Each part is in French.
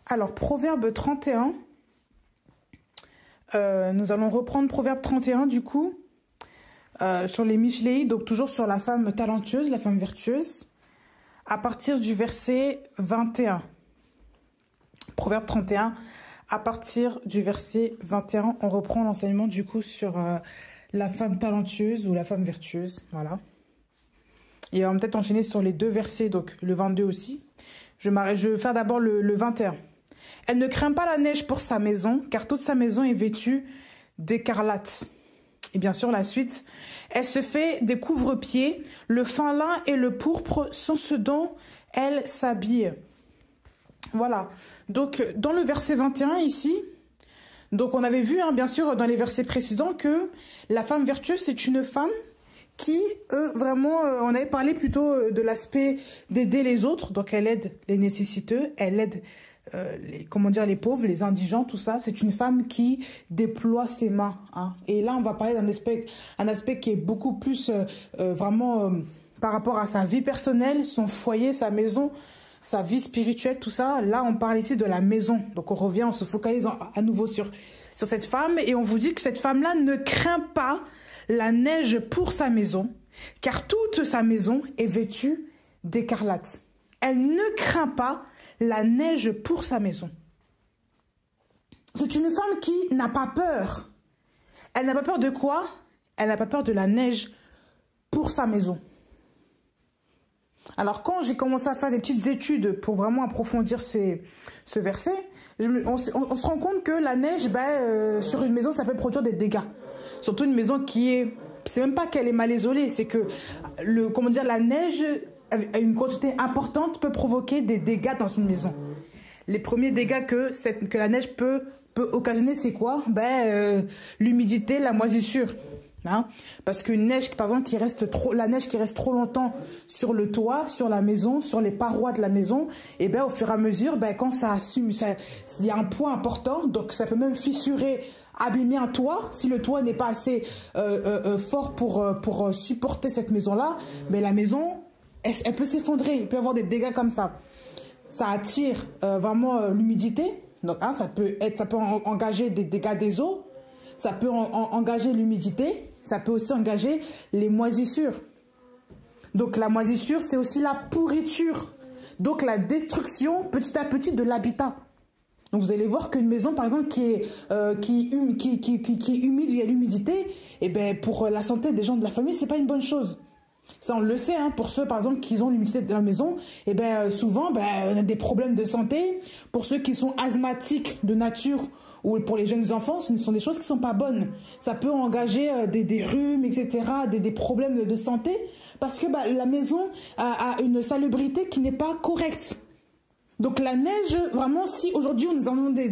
Alors, Proverbe 31. Nous allons reprendre Proverbe 31 du coup. Sur les Micheléi, donc toujours sur la femme talentueuse, la femme vertueuse. À partir du verset 21. Proverbe 31. À partir du verset 21, on reprend l'enseignement du coup sur la femme talentueuse ou la femme vertueuse. Voilà. Et on va peut-être enchaîner sur les deux versets, donc le 22 aussi. Je vais faire d'abord le 21. Elle ne craint pas la neige pour sa maison, car toute sa maison est vêtue d'écarlate. Et bien sûr, la suite. Elle se fait des couvre-pieds, le fin lin et le pourpre sont ce dont elle s'habille. Voilà. Donc, dans le verset 21 ici, donc on avait vu, hein, bien sûr, dans les versets précédents, que la femme vertueuse, c'est une femme qui, vraiment, on avait parlé plutôt de l'aspect d'aider les autres. Donc, elle aide les nécessiteux, elle aide les pauvres, les indigents, tout ça. C'est une femme qui déploie ses mains. Hein. Et là, on va parler d'un aspect qui est beaucoup plus vraiment par rapport à sa vie personnelle, son foyer, sa maison, sa vie spirituelle, tout ça. Là, on parle ici de la maison. Donc, on revient, on se focalise à nouveau sur cette femme. Et on vous dit que cette femme-là ne craint pas la neige pour sa maison, car toute sa maison est vêtue d'écarlate. Elle ne craint pas la neige pour sa maison. C'est une femme qui n'a pas peur. Elle n'a pas peur de quoi? Elle n'a pas peur de la neige pour sa maison. Alors, quand j'ai commencé à faire des petites études pour vraiment approfondir ce verset, on se rend compte que la neige, sur une maison, ça peut produire des dégâts. Surtout une maison qui est... C'est même pas qu'elle est mal isolée, c'est que la neige, à une quantité importante, peut provoquer des dégâts dans une maison. Les premiers dégâts que la neige peut occasionner, c'est quoi? L'humidité, la moisissure. Hein? Parce qu'une neige, par exemple, la neige qui reste trop longtemps sur le toit, sur la maison, sur les parois de la maison, et au fur et à mesure, quand il y a un poids important, donc ça peut même fissurer, abîmer un toit. Si le toit n'est pas assez fort pour supporter cette maison-là, la maison, elle peut s'effondrer. Il peut y avoir des dégâts comme ça. Ça attire vraiment l'humidité. Donc, hein, ça peut engager des dégâts des eaux. Ça peut engager l'humidité. Ça peut aussi engager les moisissures. Donc, la moisissure, c'est aussi la pourriture. Donc, la destruction petit à petit de l'habitat. Donc, vous allez voir qu'une maison, par exemple, qui est humide, il y a l'humidité, pour la santé des gens de la famille, c'est pas une bonne chose. Ça, on le sait, hein, pour ceux, par exemple, qui ont l'humidité de la maison, souvent, on a des problèmes de santé. Pour ceux qui sont asthmatiques de nature, ou pour les jeunes enfants, ce sont des choses qui sont pas bonnes. Ça peut engager des rhumes, etc., des problèmes de santé, parce que la maison a une salubrité qui n'est pas correcte. Donc la neige, vraiment, si aujourd'hui nous avons des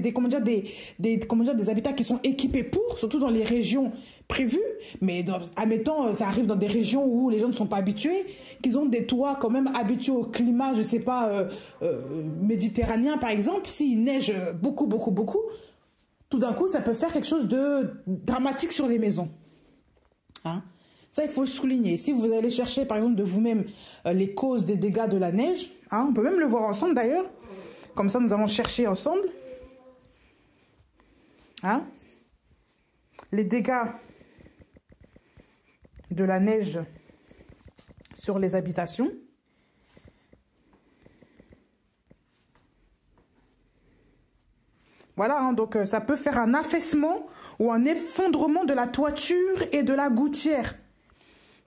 habitats qui sont équipés pour, surtout dans les régions prévues, mais admettons, ça arrive dans des régions où les gens ne sont pas habitués, qu'ils ont des toits quand même habitués au climat, je sais pas, méditerranéen par exemple, s'il neige beaucoup, tout d'un coup, ça peut faire quelque chose de dramatique sur les maisons. Hein? Ça, il faut le souligner. Si vous allez chercher, par exemple, de vous-même les causes des dégâts de la neige, hein, on peut même le voir ensemble d'ailleurs. Comme ça, nous allons chercher ensemble. Hein? Les dégâts de la neige sur les habitations. Voilà, hein, donc ça peut faire un affaissement ou un effondrement de la toiture et de la gouttière.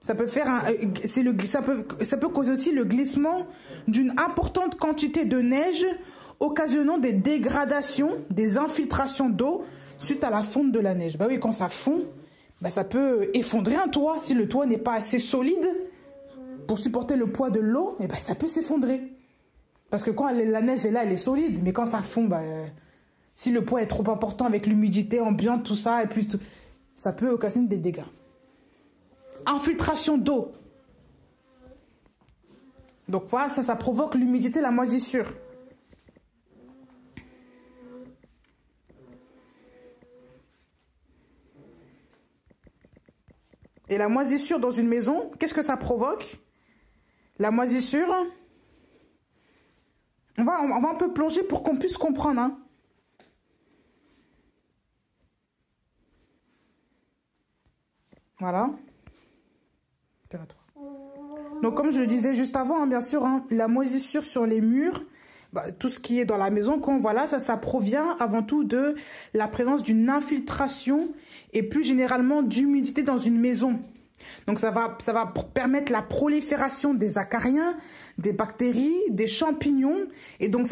Ça peut faire ça peut causer aussi le glissement d'une importante quantité de neige, occasionnant des dégradations, des infiltrations d'eau suite à la fonte de la neige. Oui, quand ça fond, ça peut effondrer un toit. Si le toit n'est pas assez solide pour supporter le poids de l'eau, ça peut s'effondrer. Parce que quand la neige est là, elle est solide, mais quand ça fond, si le poids est trop important avec l'humidité ambiante, tout ça, et puis ça peut occasionner des dégâts. Infiltration d'eau. Donc voilà, ça provoque l'humidité, la moisissure. Et la moisissure dans une maison, qu'est-ce que ça provoque? La moisissure, On va un peu plonger pour qu'on puisse comprendre. Hein. Voilà. Donc, comme je le disais juste avant, hein, bien sûr, hein, la moisissure sur les murs, bah, tout ce qui est dans la maison, quand voilà, ça provient avant tout de la présence d'une infiltration et plus généralement d'humidité dans une maison. Donc, ça va permettre la prolifération des acariens, des bactéries, des champignons. Et donc,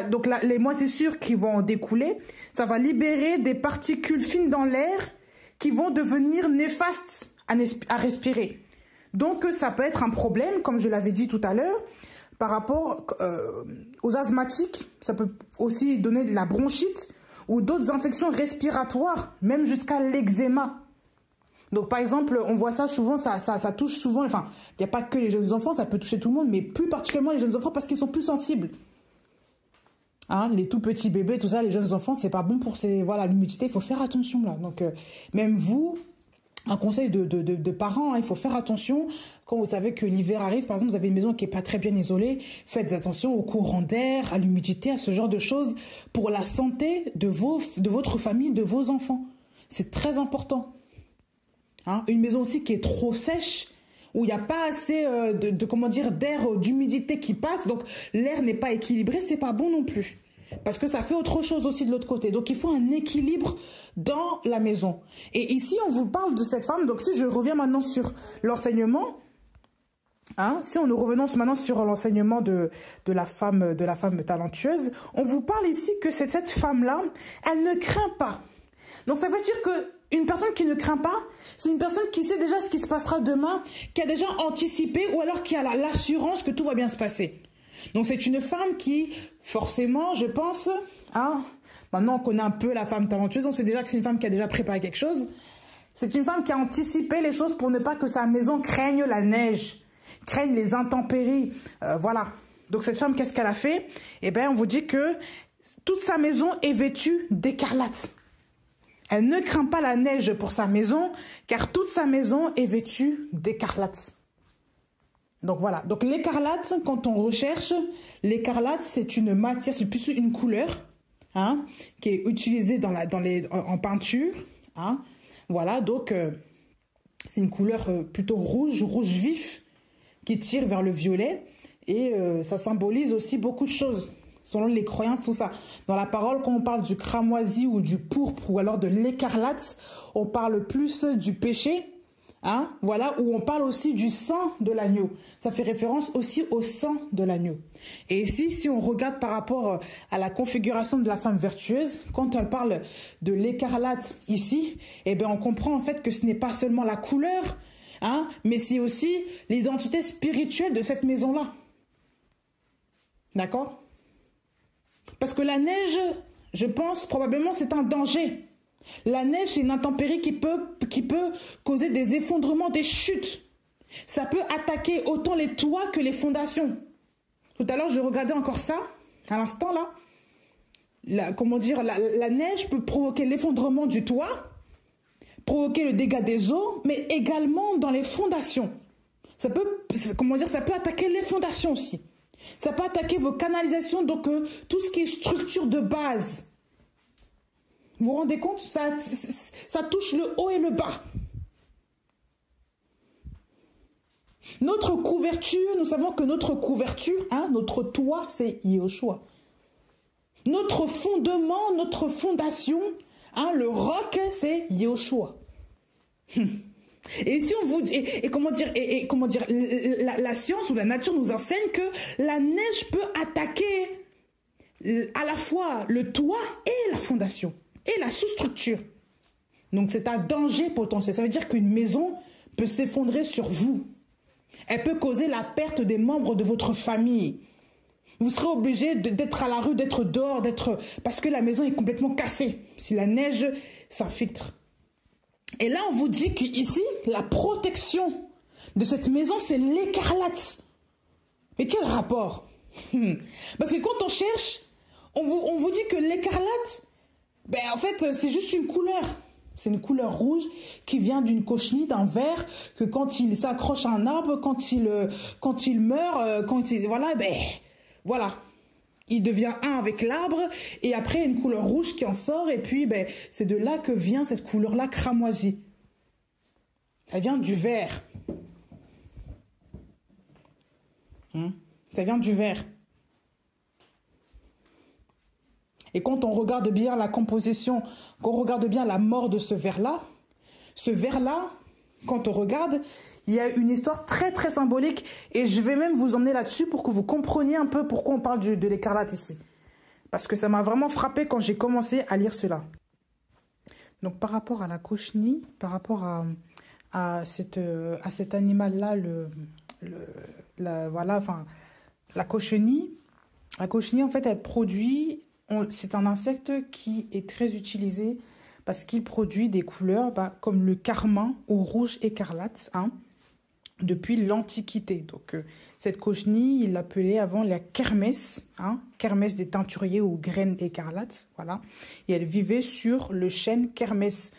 donc les moisissures qui vont en découler, ça va libérer des particules fines dans l'air qui vont devenir néfastes à respirer. Donc, ça peut être un problème, comme je l'avais dit tout à l'heure, par rapport aux asthmatiques. Ça peut aussi donner de la bronchite ou d'autres infections respiratoires, même jusqu'à l'eczéma. Donc, par exemple, on voit ça souvent, ça touche souvent, enfin, il n'y a pas que les jeunes enfants, ça peut toucher tout le monde, mais plus particulièrement les jeunes enfants parce qu'ils sont plus sensibles. Hein, les tout petits bébés, tout ça, les jeunes enfants, c'est pas bon pour l'humidité, il faut faire attention là. Donc, même vous, un conseil de parents, hein, il faut faire attention quand vous savez que l'hiver arrive. Par exemple, vous avez une maison qui n'est pas très bien isolée, faites attention au courant d'air, à l'humidité, à ce genre de choses pour la santé de votre famille, de vos enfants. C'est très important. Hein, une maison aussi qui est trop sèche, où il n'y a pas assez d'air, d'humidité qui passe, donc l'air n'est pas équilibré, c'est pas bon non plus. Parce que ça fait autre chose aussi de l'autre côté. Donc, il faut un équilibre dans la maison. Et ici, on vous parle de cette femme. Donc, si je reviens maintenant sur l'enseignement, hein, si nous revenons maintenant sur l'enseignement de la femme talentueuse, on vous parle ici que c'est cette femme-là, elle ne craint pas. Donc, ça veut dire qu'une personne qui ne craint pas, c'est une personne qui sait déjà ce qui se passera demain, qui a déjà anticipé ou alors qui a l'assurance que tout va bien se passer. Donc, c'est une femme qui, forcément, je pense, hein, maintenant on connaît un peu la femme talentueuse, on sait déjà que c'est une femme qui a déjà préparé quelque chose. C'est une femme qui a anticipé les choses pour ne pas que sa maison craigne la neige, craigne les intempéries. Voilà. Donc, cette femme, qu'est-ce qu'elle a fait? Eh bien, on vous dit que toute sa maison est vêtue d'écarlate. Elle ne craint pas la neige pour sa maison, car toute sa maison est vêtue d'écarlate. Donc voilà, donc l'écarlate, quand on recherche, l'écarlate c'est une matière, c'est plus une couleur, hein, qui est utilisée en peinture, hein. Voilà, donc c'est une couleur plutôt rouge vif, qui tire vers le violet, et ça symbolise aussi beaucoup de choses, selon les croyances, tout ça. Dans la parole, quand on parle du cramoisi ou du pourpre, ou alors de l'écarlate, on parle plus du péché, hein, voilà, où on parle aussi du sang de l'agneau. Ça fait référence aussi au sang de l'agneau. Et ici, si on regarde par rapport à la configuration de la femme vertueuse, quand elle parle de l'écarlate ici, eh bien, on comprend en fait que ce n'est pas seulement la couleur, hein, mais c'est aussi l'identité spirituelle de cette maison-là. D'accord? Parce que la neige, je pense, probablement, c'est un danger. La neige, c'est une intempérie qui peut causer des effondrements, des chutes. Ça peut attaquer autant les toits que les fondations. Tout à l'heure, je regardais encore ça, à l'instant là. La neige peut provoquer l'effondrement du toit, provoquer le dégât des eaux, mais également dans les fondations. Ça peut attaquer les fondations aussi. Ça peut attaquer vos canalisations, donc tout ce qui est structure de base. Vous vous rendez compte? Ça touche le haut et le bas. Notre couverture, nous savons que notre couverture, hein, notre toit, c'est Yehoshua. Notre fondement, notre fondation, hein, le roc, c'est Yehoshua. Et si on vous dit, la science ou la nature nous enseigne que la neige peut attaquer à la fois le toit et la fondation et la sous-structure. Donc c'est un danger potentiel. Ça veut dire qu'une maison peut s'effondrer sur vous. Elle peut causer la perte des membres de votre famille. Vous serez obligé d'être à la rue, d'être dehors, parce que la maison est complètement cassée. Si la neige s'infiltre. Et là, on vous dit qu'ici, la protection de cette maison, c'est l'écarlate. Mais quel rapport? Parce que quand on cherche, on vous dit que l'écarlate, ben, en fait, c'est juste une couleur. C'est une couleur rouge qui vient d'une cochenille, d'un ver, que quand il s'accroche à un arbre, quand il meurt, voilà, ben, voilà. il devient un avec l'arbre, et après une couleur rouge qui en sort, et puis ben, c'est de là que vient cette couleur-là cramoisie. Ça vient du vert. Ça vient du vert. Et quand on regarde bien la composition, quand on regarde bien la mort de ce ver-là, quand on regarde, il y a une histoire très très symbolique, et je vais même vous emmener là-dessus pour que vous compreniez un peu pourquoi on parle de l'écarlate ici. Parce que ça m'a vraiment frappé quand j'ai commencé à lire cela. Donc par rapport à la cochenille, par rapport à cet animal-là, la cochenille, en fait, elle produit, c'est un insecte qui est très utilisé parce qu'il produit des couleurs comme le carmin au rouge écarlate, depuis l'Antiquité. Donc, cette cochenille, il l'appelait avant la kermès, kermès des teinturiers ou graines écarlates, voilà. Et elle vivait sur le chêne kermès,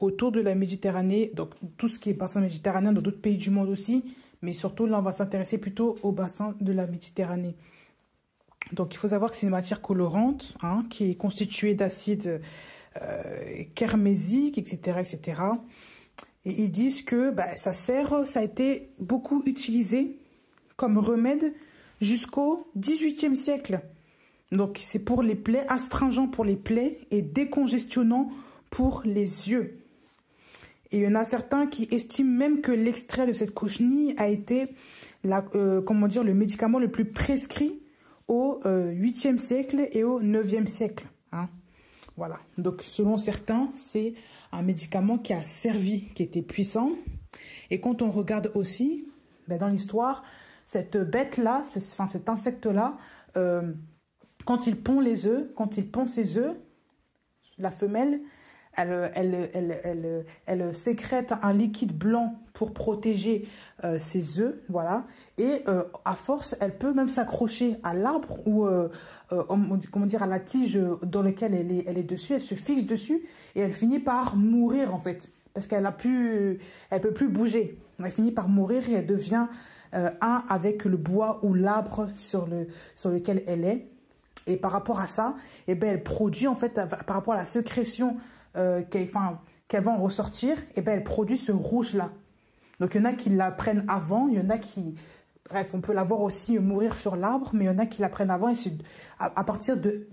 autour de la Méditerranée, donc tout ce qui est bassin méditerranéen, dans d'autres pays du monde aussi, mais surtout, là, on va s'intéresser plutôt au bassin de la Méditerranée. Donc, il faut savoir que c'est une matière colorante, qui est constituée d'acides kermésiques, etc., etc. Et ils disent que ça a été beaucoup utilisé comme remède jusqu'au XVIIIe siècle. Donc, c'est pour les plaies, astringent pour les plaies et décongestionnant pour les yeux. Et il y en a certains qui estiment même que l'extrait de cette cochenille a été le médicament le plus prescrit au 8e siècle et au 9e siècle. Voilà. Donc, selon certains, c'est un médicament qui a servi, qui était puissant. Et quand on regarde aussi, dans l'histoire, cette bête-là, cet insecte-là, quand il pond ses œufs, la femelle, elle sécrète un liquide blanc pour protéger ses œufs, voilà. Et à force, elle peut même s'accrocher à l'arbre ou à la tige dans laquelle elle est dessus. Elle se fixe dessus et elle finit par mourir en fait, parce elle peut plus bouger. Elle finit par mourir et elle devient un avec le bois ou l'arbre sur lequel elle est. Et par rapport à ça, elle produit en fait, par rapport à la sécrétion qu'elle va en ressortir, elle produit ce rouge-là. Donc, il y en a qui la prennent avant, il y en a qui... Bref, on peut la voir aussi mourir sur l'arbre, mais il y en a qui la prennent avant. Et à partir de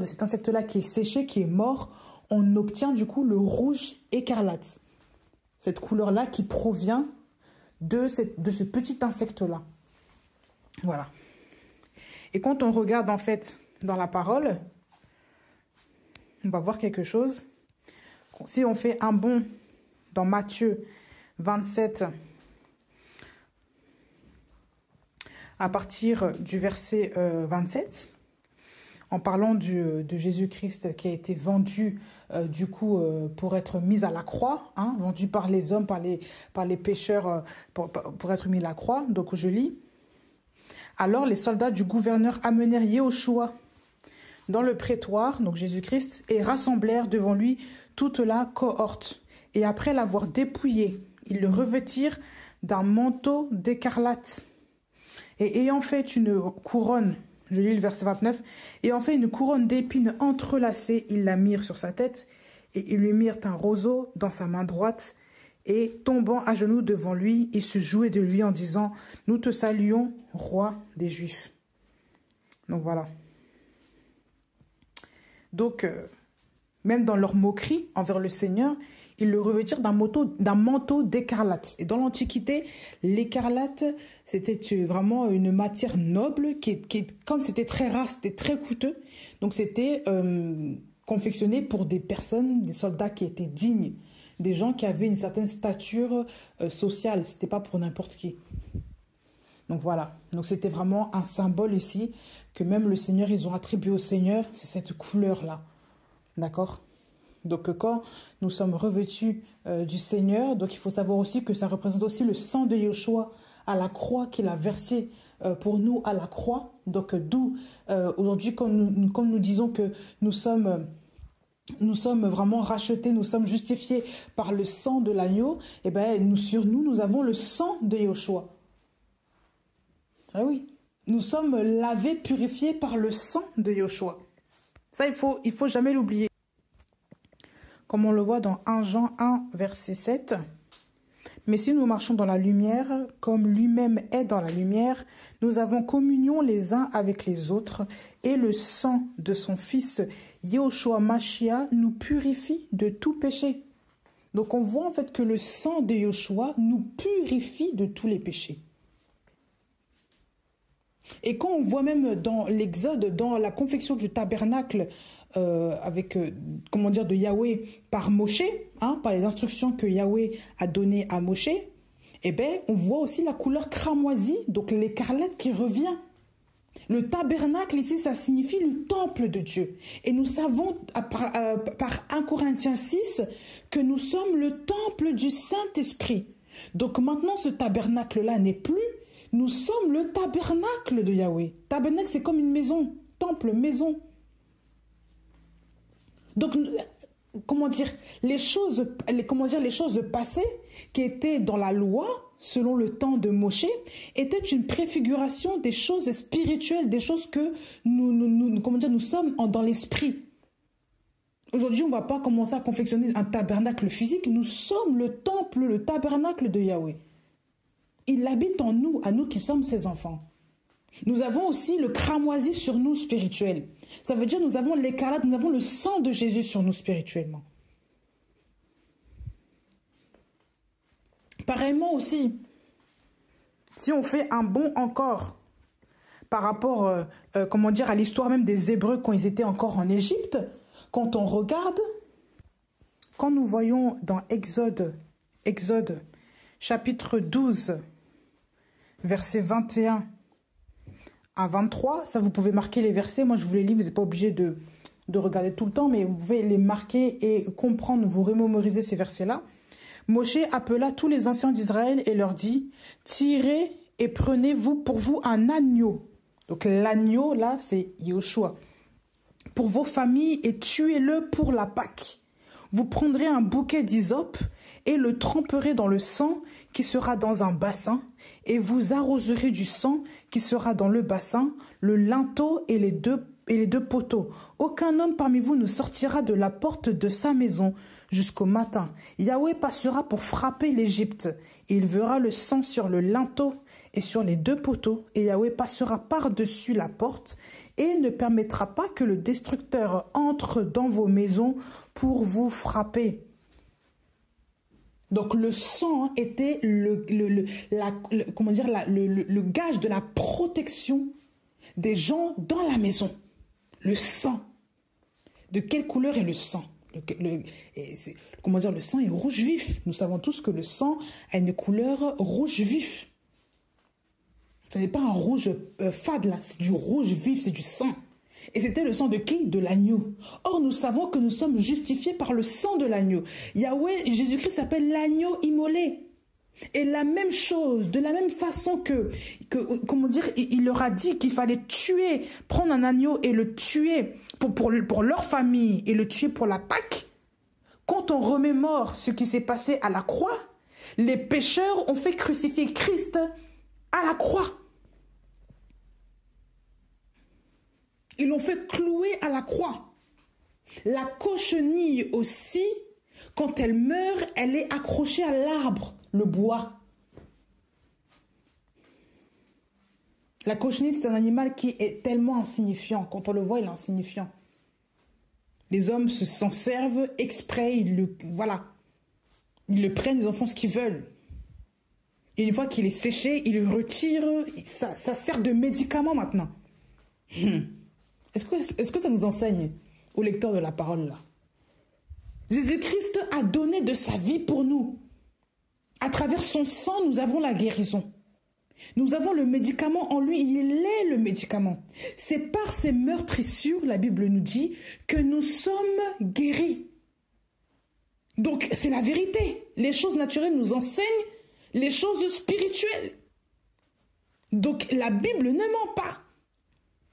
cet insecte-là qui est séché, qui est mort, on obtient du coup le rouge écarlate. Cette couleur-là qui provient de ce petit insecte-là. Voilà. Et quand on regarde en fait dans la parole, on va voir quelque chose. Si on fait un bond dans Matthieu 27, à partir du verset 27, en parlant de Jésus-Christ qui a été vendu pour être mis à la croix, vendu par les hommes, par les pécheurs pour être mis à la croix. Donc je lis. Alors les soldats du gouverneur amenèrent Yéhoshua dans le prétoire, donc Jésus-Christ, et rassemblèrent devant lui toute la cohorte. Et après l'avoir dépouillé, ils le revêtirent d'un manteau d'écarlate. Et ayant fait une couronne, je lis le verset 29, ayant fait une couronne d'épines entrelacées, ils la mirent sur sa tête, et ils lui mirent un roseau dans sa main droite, et tombant à genoux devant lui, ils se jouaient de lui en disant « Nous te saluons, roi des Juifs ». Donc voilà. Donc, même dans leur moquerie envers le Seigneur, ils le revêtirent d'un manteau d'écarlate. Et dans l'Antiquité, l'écarlate, c'était vraiment une matière noble, comme c'était très rare, c'était très coûteux. Donc, c'était confectionné pour des personnes, des soldats qui étaient dignes, des gens qui avaient une certaine stature sociale. C'était pas pour n'importe qui. Donc, voilà. Donc, c'était vraiment un symbole ici que même le Seigneur, ils ont attribué au Seigneur, c'est cette couleur-là. D'accord ? Donc, quand nous sommes revêtus du Seigneur, donc il faut savoir aussi que ça représente aussi le sang de Yeshua à la croix qu'il a versé pour nous à la croix. Donc, d'où aujourd'hui, comme nous disons que nous sommes vraiment rachetés, nous sommes justifiés par le sang de l'agneau, sur nous avons le sang de Yeshua. Ah oui. Nous sommes lavés, purifiés par le sang de Yoshua. Ça, il faut jamais l'oublier. Comme on le voit dans 1 Jean 1, verset 7. Mais si nous marchons dans la lumière, comme lui-même est dans la lumière, nous avons communion les uns avec les autres, et le sang de son fils Yehoshua Mashiach nous purifie de tout péché. Donc on voit en fait que le sang de Yehoshua nous purifie de tous les péchés. Et quand on voit même dans l'Exode, dans la confection du tabernacle, avec, comment dire, de Yahweh par Moshe, hein, par les instructions que Yahweh a données à Moshe, eh bien, on voit aussi la couleur cramoisie, donc l'écarlate qui revient. Le tabernacle ici, ça signifie le temple de Dieu. Et nous savons par 1 Corinthiens 6 que nous sommes le temple du Saint-Esprit. Donc maintenant, ce tabernacle-là n'est plus. Nous sommes le tabernacle de Yahweh. Tabernacle, c'est comme une maison. Temple, maison. Donc, comment dire, les choses passées qui étaient dans la loi, selon le temps de Moshe, étaient une préfiguration des choses spirituelles, des choses que nous sommes dans l'esprit. Aujourd'hui, on ne va pas commencer à confectionner un tabernacle physique. Nous sommes le temple, le tabernacle de Yahweh. Il habite en nous, à nous qui sommes ses enfants. Nous avons aussi le cramoisi sur nous spirituel. Ça veut dire nous avons l'écarlate, nous avons le sang de Jésus sur nous spirituellement. Pareillement aussi, si on fait un bond encore par rapport à l'histoire même des Hébreux quand ils étaient encore en Égypte, quand on regarde, quand nous voyons dans Exode chapitre 12, versets 21 à 23, ça vous pouvez marquer les versets, moi je vous les lis, vous n'êtes pas obligé de regarder tout le temps, mais vous pouvez les marquer et comprendre, vous remémoriser ces versets-là. Moshe appela tous les anciens d'Israël et leur dit, tirez et prenez-vous pour vous un agneau. Donc l'agneau, là, c'est Yehoshua. Pour vos familles et tuez-le pour la Pâque. Vous prendrez un bouquet d'hysope et le tremperez dans le sang qui sera dans un bassin, et vous arroserez du sang qui sera dans le bassin, le linteau et les deux poteaux. Aucun homme parmi vous ne sortira de la porte de sa maison jusqu'au matin. Yahweh passera pour frapper l'Égypte. Il verra le sang sur le linteau et sur les deux poteaux, et Yahweh passera par-dessus la porte et ne permettra pas que le destructeur entre dans vos maisons pour vous frapper. Donc le sang était le gage de la protection des gens dans la maison. Le sang. De quelle couleur est le sang? Le sang est rouge vif. Nous savons tous que le sang a une couleur rouge vif. Ce n'est pas un rouge fade là, c'est du rouge vif, c'est du sang. Et c'était le sang de qui? De l'agneau. Or, nous savons que nous sommes justifiés par le sang de l'agneau. Yahweh, Jésus-Christ s'appelle l'agneau immolé. Et la même chose, de la même façon il leur a dit qu'il fallait tuer, prendre un agneau et le tuer pour leur famille et le tuer pour la Pâque. Quand on remémore ce qui s'est passé à la croix, les pécheurs ont fait crucifier Christ à la croix. Ils l'ont fait clouer à la croix. La cochenille aussi, quand elle meurt, elle est accrochée à l'arbre, le bois. La cochenille, c'est un animal qui est tellement insignifiant. Quand on le voit, il est insignifiant. Les hommes s'en servent exprès, ils le prennent, ils en font ce qu'ils veulent. Et une fois qu'il est séché, ils le retirent. Ça sert de médicament maintenant. Est-ce que ça nous enseigne aux lecteurs de la parole là? Jésus-Christ a donné de sa vie pour nous. À travers son sang, nous avons la guérison. Nous avons le médicament en lui, il est le médicament. C'est par ses meurtrissures, la Bible nous dit, que nous sommes guéris. Donc c'est la vérité. Les choses naturelles nous enseignent les choses spirituelles. Donc la Bible ne ment pas.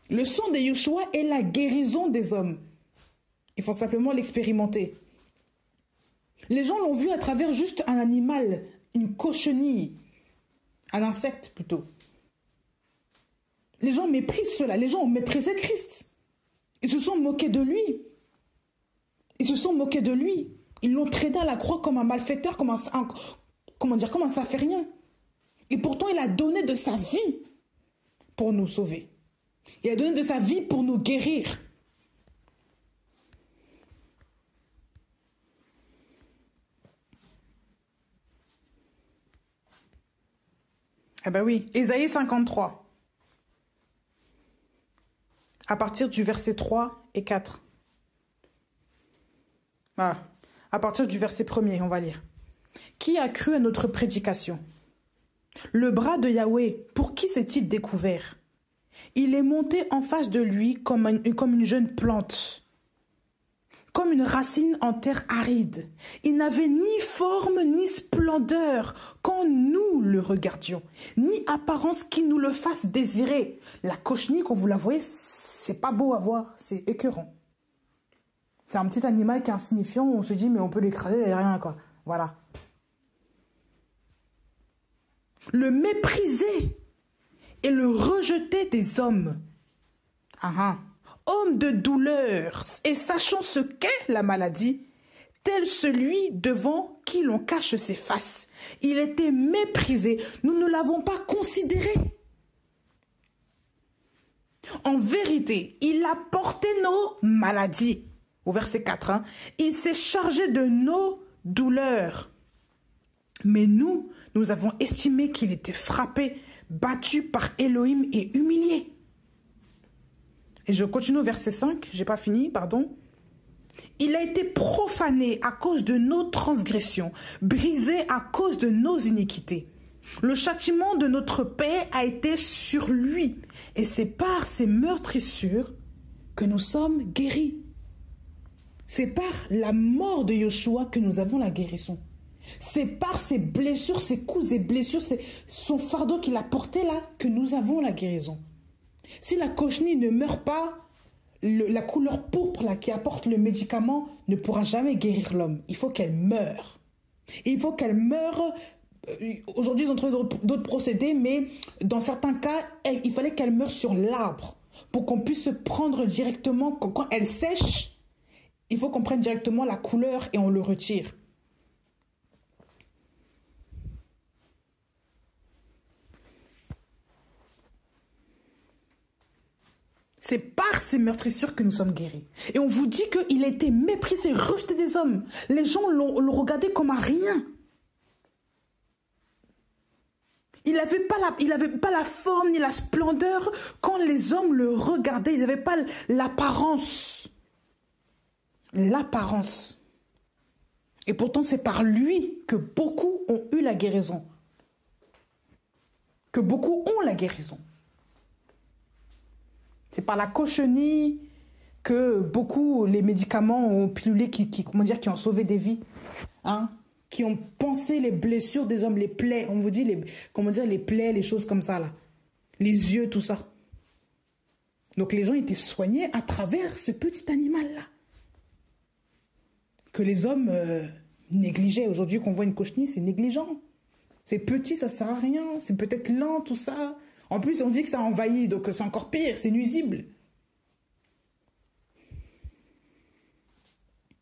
Le sang de Yeshua est la guérison des hommes. Il faut simplement l'expérimenter. Les gens l'ont vu à travers juste un animal, une cochenille, un insecte plutôt. Les gens méprisent cela. Les gens ont méprisé Christ. Ils se sont moqués de lui. Ils se sont moqués de lui. Ils l'ont traîné à la croix comme un malfaiteur, comme un ça fait rien. Et pourtant, il a donné de sa vie pour nous sauver. Il a donné de sa vie pour nous guérir. Eh ben oui, Ésaïe 53. À partir du verset 3 et 4. Ah, à partir du verset 1er, on va lire. Qui a cru à notre prédication? Le bras de Yahweh, pour qui s'est-il découvert? Il est monté en face de lui comme une jeune plante, comme une racine en terre aride. Il n'avait ni forme ni splendeur quand nous le regardions, ni apparence qui nous le fasse désirer. La cochenille, quand vous la voyez, c'est pas beau à voir, c'est écœurant. C'est un petit animal qui est insignifiant, on se dit mais on peut l'écraser, il n'y a rien quoi. Voilà. Le mépriser et le rejeter des hommes. Homme de douleur et sachant ce qu'est la maladie, tel celui devant qui l'on cache ses faces. Il était méprisé, nous ne l'avons pas considéré. En vérité, il a porté nos maladies. Au verset 4, il s'est chargé de nos douleurs. Mais nous avons estimé qu'il était frappé, battu par Elohim et humilié. Et je continue au verset 5, j'ai pas fini, pardon. Il a été profané à cause de nos transgressions, brisé à cause de nos iniquités. Le châtiment de notre paix a été sur lui, et c'est par ses meurtrissures que nous sommes guéris. C'est par la mort de Yoshua que nous avons la guérison. C'est par ses blessures, ses coups et blessures, c'est son fardeau qu'il a porté là que nous avons la guérison. Si la cochenille ne meurt pas, la couleur pourpre là, qui apporte le médicament ne pourra jamais guérir l'homme. Il faut qu'elle meure. Il faut qu'elle meure. Aujourd'hui, ils ont trouvé d'autres procédés, mais dans certains cas, il fallait qu'elle meure sur l'arbre pour qu'on puisse se prendre directement. Quand elle sèche, il faut qu'on prenne directement la couleur et on le retire. C'est par ces meurtrissures que nous sommes guéris. Et on vous dit qu'il a été méprisé, rejeté des hommes. Les gens l'ont regardé comme un rien. Il n'avait pas la forme ni la splendeur quand les hommes le regardaient. Il n'avait pas l'apparence. L'apparence. Et pourtant, c'est par lui que beaucoup ont eu la guérison. Que beaucoup ont la guérison. C'est par la cochenille que beaucoup, les médicaments ont pilulé qui ont sauvé des vies. Qui ont pensé les blessures des hommes, les plaies. On vous dit, les plaies, les choses comme ça, là. Les yeux, tout ça. Donc les gens étaient soignés à travers ce petit animal-là. Que les hommes négligeaient. Aujourd'hui, qu'on voit une cochenille, c'est négligent. C'est petit, ça sert à rien. C'est peut-être lent, tout ça. En plus, on dit que ça envahit, donc c'est encore pire, c'est nuisible.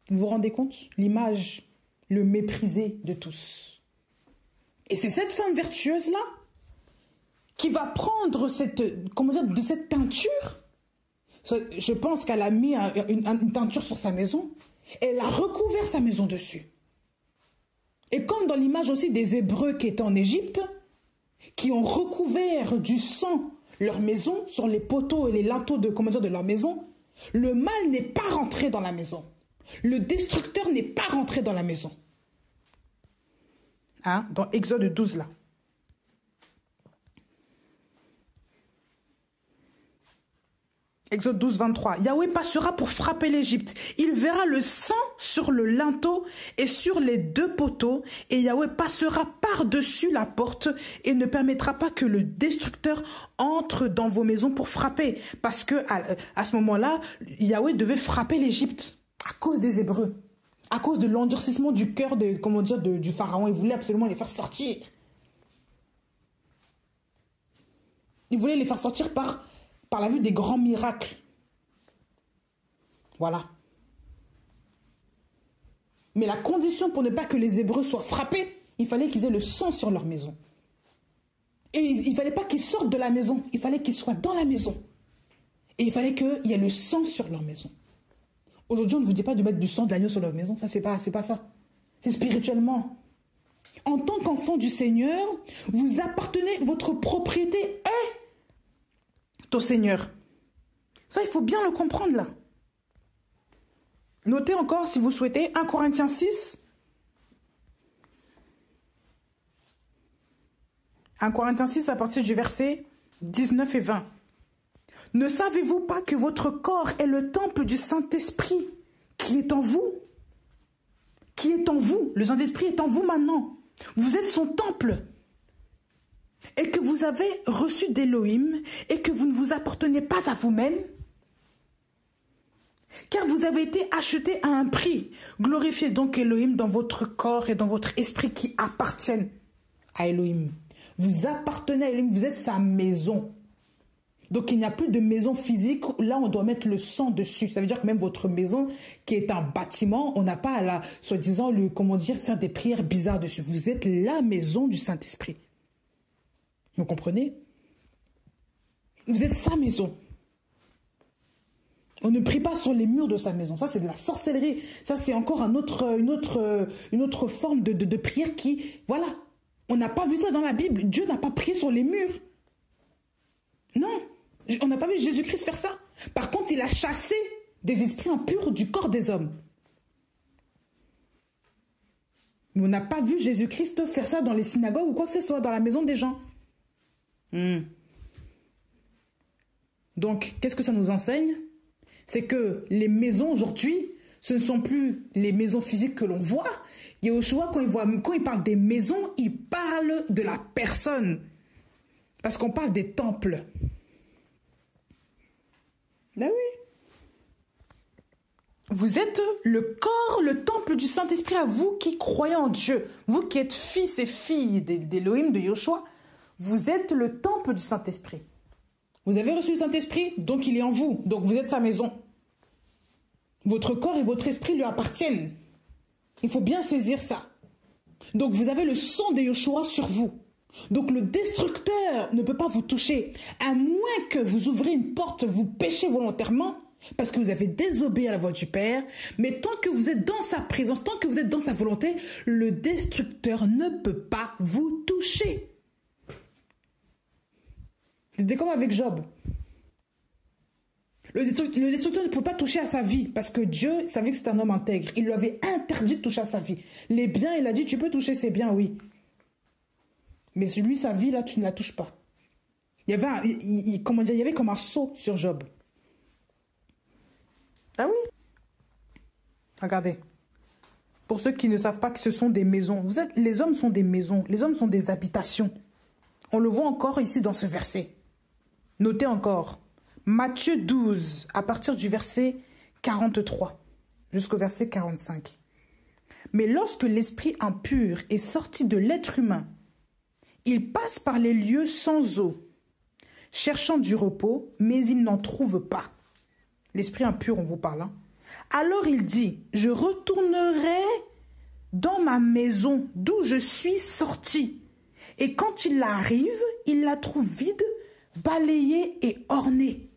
Vous vous rendez compte? L'image, le méprisé de tous. Et c'est cette femme vertueuse-là qui va prendre de cette teinture. Je pense qu'elle a mis une teinture sur sa maison. Elle a recouvert sa maison dessus. Et comme dans l'image aussi des Hébreux qui étaient en Égypte, qui ont recouvert du sang leur maison sur les poteaux et les linteaux de leur maison, le mal n'est pas rentré dans la maison. Le destructeur n'est pas rentré dans la maison. Dans Exode 12 là. Exode 12, 23. Yahweh passera pour frapper l'Égypte. Il verra le sang sur le linteau et sur les deux poteaux. Et Yahweh passera par-dessus la porte et ne permettra pas que le destructeur entre dans vos maisons pour frapper. Parce que à ce moment-là, Yahweh devait frapper l'Égypte à cause des Hébreux. À cause de l'endurcissement du cœur du pharaon. Il voulait absolument les faire sortir. Il voulait les faire sortir par par la vue des grands miracles. Voilà. Mais la condition pour ne pas que les Hébreux soient frappés, il fallait qu'ils aient le sang sur leur maison. Et il ne fallait pas qu'ils sortent de la maison, il fallait qu'ils soient dans la maison. Et il fallait qu'il y ait le sang sur leur maison. Aujourd'hui, on ne vous dit pas de mettre du sang de l'agneau sur leur maison, ça c'est pas ça. C'est spirituellement. En tant qu'enfant du Seigneur, vous appartenez, votre propriété est au Seigneur. Ça, il faut bien le comprendre là. Notez encore, si vous souhaitez, 1 Corinthiens 6. 1 Corinthiens 6 à partir du verset 19 et 20. Ne savez-vous pas que votre corps est le temple du Saint-Esprit qui est en vous? Qui est en vous? Le Saint-Esprit est en vous maintenant. Vous êtes son temple. Et que vous avez reçu d'Élohim et que vous ne vous appartenez pas à vous-même. Car vous avez été achetés à un prix. Glorifiez donc Elohim dans votre corps et dans votre esprit qui appartiennent à Elohim. Vous appartenez à Elohim, vous êtes sa maison. Donc il n'y a plus de maison physique, là on doit mettre le sang dessus. Ça veut dire que même votre maison, qui est un bâtiment, on n'a pas à la, soi-disant, faire des prières bizarres dessus. Vous êtes la maison du Saint-Esprit. Vous comprenez? Vous êtes sa maison. On ne prie pas sur les murs de sa maison. Ça, c'est de la sorcellerie. Ça, c'est encore une autre forme de prière qui... Voilà. On n'a pas vu ça dans la Bible. Dieu n'a pas prié sur les murs. Non. On n'a pas vu Jésus-Christ faire ça. Par contre, il a chassé des esprits impurs du corps des hommes. Mais on n'a pas vu Jésus-Christ faire ça dans les synagogues ou quoi que ce soit, dans la maison des gens. Donc, qu'est-ce que ça nous enseigne? C'est que les maisons aujourd'hui, ce ne sont plus les maisons physiques que l'on voit. Yahushua, quand il parle des maisons, il parle de la personne. Parce qu'on parle des temples. Ben oui. Vous êtes le corps, le temple du Saint-Esprit à vous qui croyez en Dieu. Vous qui êtes fils et filles d'Élohim, de Yahushua, vous êtes le temple du Saint-Esprit. Vous avez reçu le Saint-Esprit, donc il est en vous. Donc vous êtes sa maison. Votre corps et votre esprit lui appartiennent. Il faut bien saisir ça. Donc vous avez le sang de Yahushua sur vous. Donc le destructeur ne peut pas vous toucher. À moins que vous ouvrez une porte, vous péchez volontairement, parce que vous avez désobéi à la voix du Père. Mais tant que vous êtes dans sa présence, tant que vous êtes dans sa volonté, le destructeur ne peut pas vous toucher. C'était comme avec Job. Le destructeur ne pouvait pas toucher à sa vie parce que Dieu savait que c'était un homme intègre. Il lui avait interdit de toucher à sa vie. Les biens, il a dit, tu peux toucher ses biens, oui. Mais lui, sa vie, là, tu ne la touches pas. Il y avait, il y avait comme un sceau sur Job. Ah oui. Regardez. Pour ceux qui ne savent pas que ce sont des maisons. Les hommes sont des maisons. Les hommes sont des habitations. On le voit encore ici dans ce verset. Notez encore. Matthieu 12, à partir du verset 43 jusqu'au verset 45. Mais lorsque l'esprit impur est sorti de l'être humain, il passe par les lieux sans eau, cherchant du repos, mais il n'en trouve pas. L'esprit impur, on vous parle. Alors il dit, je retournerai dans ma maison d'où je suis sorti. Et quand il arrive, il la trouve vide, balayée et ornée.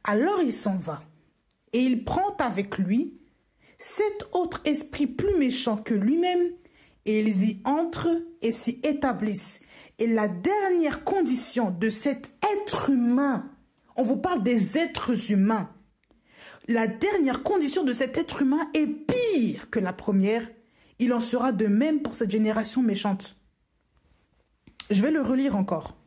Alors il s'en va, et il prend avec lui 7 autres esprits plus méchants que lui-même, et ils y entrent et s'y établissent. Et la dernière condition de cet être humain, on vous parle des êtres humains, la dernière condition de cet être humain est pire que la première. Il en sera de même pour cette génération méchante. Je vais le relire encore.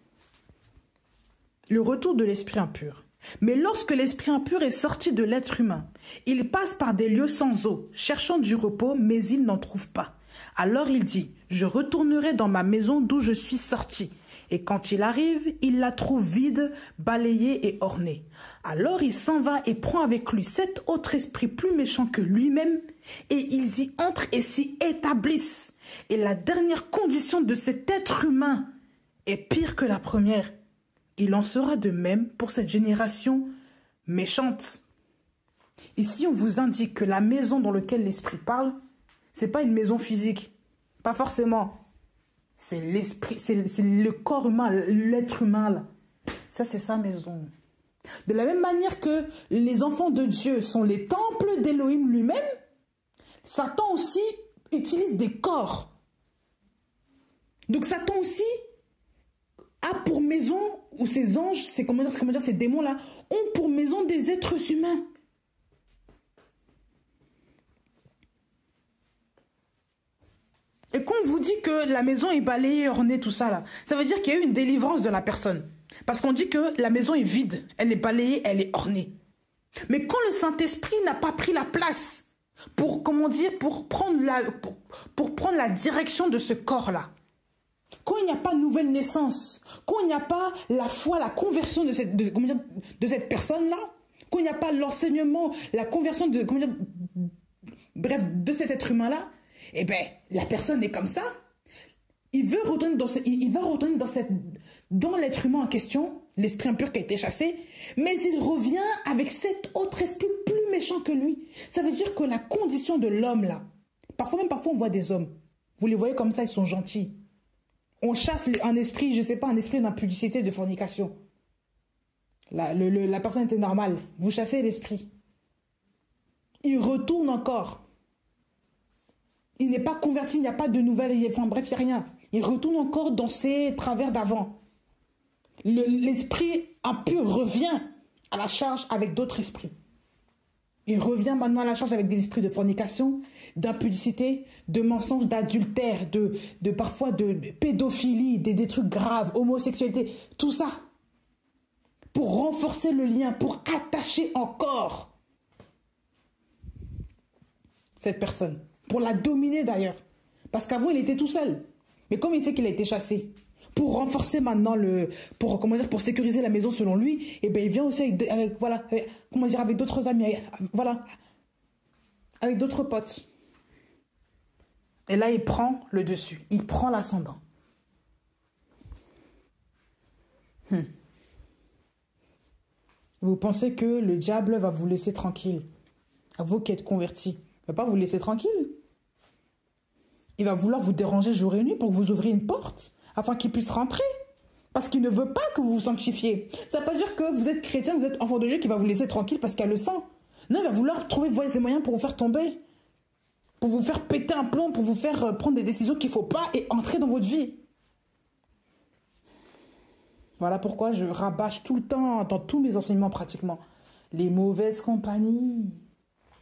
Le retour de l'esprit impur. Mais lorsque l'esprit impur est sorti de l'être humain, il passe par des lieux sans eau, cherchant du repos, mais il n'en trouve pas. Alors il dit, je retournerai dans ma maison d'où je suis sorti. Et quand il arrive, il la trouve vide, balayée et ornée. Alors il s'en va et prend avec lui 7 autres esprits plus méchants que lui-même, et ils y entrent et s'y établissent. Et la dernière condition de cet être humain est pire que la première. il en sera de même pour cette génération méchante. Ici, on vous indique que la maison dans laquelle l'esprit parle, c'est pas une maison physique. Pas forcément. C'est l'esprit, c'est le corps humain, l'être humain là. Ça, c'est sa maison. De la même manière que les enfants de Dieu sont les temples d'Élohim lui-même, Satan aussi utilise des corps. Donc Satan aussi a pour maison, ou ses anges, ces démons-là, ont pour maison des êtres humains. Et quand on vous dit que la maison est balayée, ornée, tout ça là, ça veut dire qu'il y a eu une délivrance de la personne. Parce qu'on dit que la maison est vide, elle est balayée, elle est ornée. Mais quand le Saint-Esprit n'a pas pris la place pour, comment dire, pour prendre la direction de ce corps-là, quand il n'y a pas de nouvelle naissance, quand il n'y a pas la foi, la conversion de cette personne-là, quand il n'y a pas l'enseignement, la conversion de, bref, de cet être humain-là, eh bien, la personne est comme ça. Il va retourner dans l'être humain en question, l'esprit impur qui a été chassé, mais il revient avec cet autre esprit plus méchant que lui. Ça veut dire que la condition de l'homme, là, parfois on voit des hommes, vous les voyez comme ça, ils sont gentils. On chasse un esprit, je ne sais pas, un esprit d'impudicité, de fornication. La personne était normale, vous chassez l'esprit. Il retourne encore. Il n'est pas converti, il n'y a pas de nouvelles, bref, il n'y a rien. Il retourne encore dans ses travers d'avant. L'esprit impur revient à la charge avec d'autres esprits. Il revient maintenant à la charge avec des esprits de fornication, d'impudicité, de mensonges, d'adultère, parfois de pédophilie, des trucs graves, homosexualité, tout ça. Pour renforcer le lien, pour attacher encore cette personne. Pour la dominer d'ailleurs. Parce qu'avant, il était tout seul. Mais comme il sait qu'il a été chassé, pour renforcer maintenant pour sécuriser la maison selon lui, eh bien, il vient aussi avec d'autres amis, avec d'autres potes. Et là, il prend le dessus. Il prend l'ascendant. Vous pensez que le diable va vous laisser tranquille? À vous qui êtes convertis. Il ne va pas vous laisser tranquille. Il va vouloir vous déranger jour et nuit pour que vous ouvriez une porte afin qu'il puisse rentrer. Parce qu'il ne veut pas que vous vous sanctifiez. Ça ne veut pas dire que vous êtes chrétien, vous êtes enfant de Dieu qui va vous laisser tranquille parce qu'il y a le sang. Non, il va vouloir trouver ses moyens pour vous faire tomber. Pour vous faire péter un plomb, pour vous faire prendre des décisions qu'il ne faut pas et entrer dans votre vie. Voilà pourquoi je rabâche tout le temps, dans tous mes enseignements pratiquement, les mauvaises compagnies.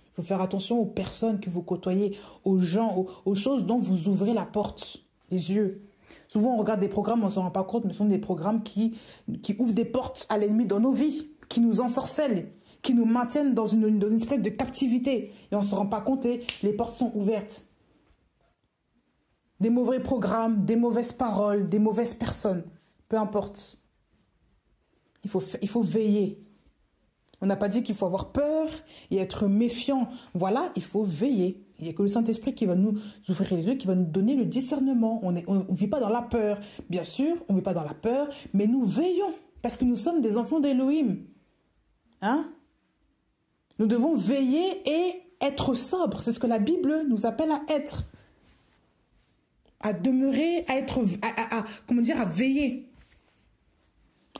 Il faut faire attention aux personnes que vous côtoyez, aux gens, aux choses dont vous ouvrez la porte, les yeux. Souvent, on regarde des programmes, on ne s'en rend pas compte, mais ce sont des programmes qui ouvrent des portes à l'ennemi dans nos vies, qui nous ensorcellent, qui nous maintiennent dans une espèce de captivité. Et on ne se rend pas compte et les portes sont ouvertes. Des mauvais programmes, des mauvaises paroles, des mauvaises personnes, peu importe. Il faut veiller. On n'a pas dit qu'il faut avoir peur et être méfiant. Voilà, il faut veiller. Il n'y a que le Saint-Esprit qui va nous ouvrir les yeux, qui va nous donner le discernement. On ne vit pas dans la peur. Bien sûr, on ne vit pas dans la peur, mais nous veillons parce que nous sommes des enfants d'Élohim. Hein? Nous devons veiller et être sobres. C'est ce que la Bible nous appelle à être. À demeurer, à être, à veiller.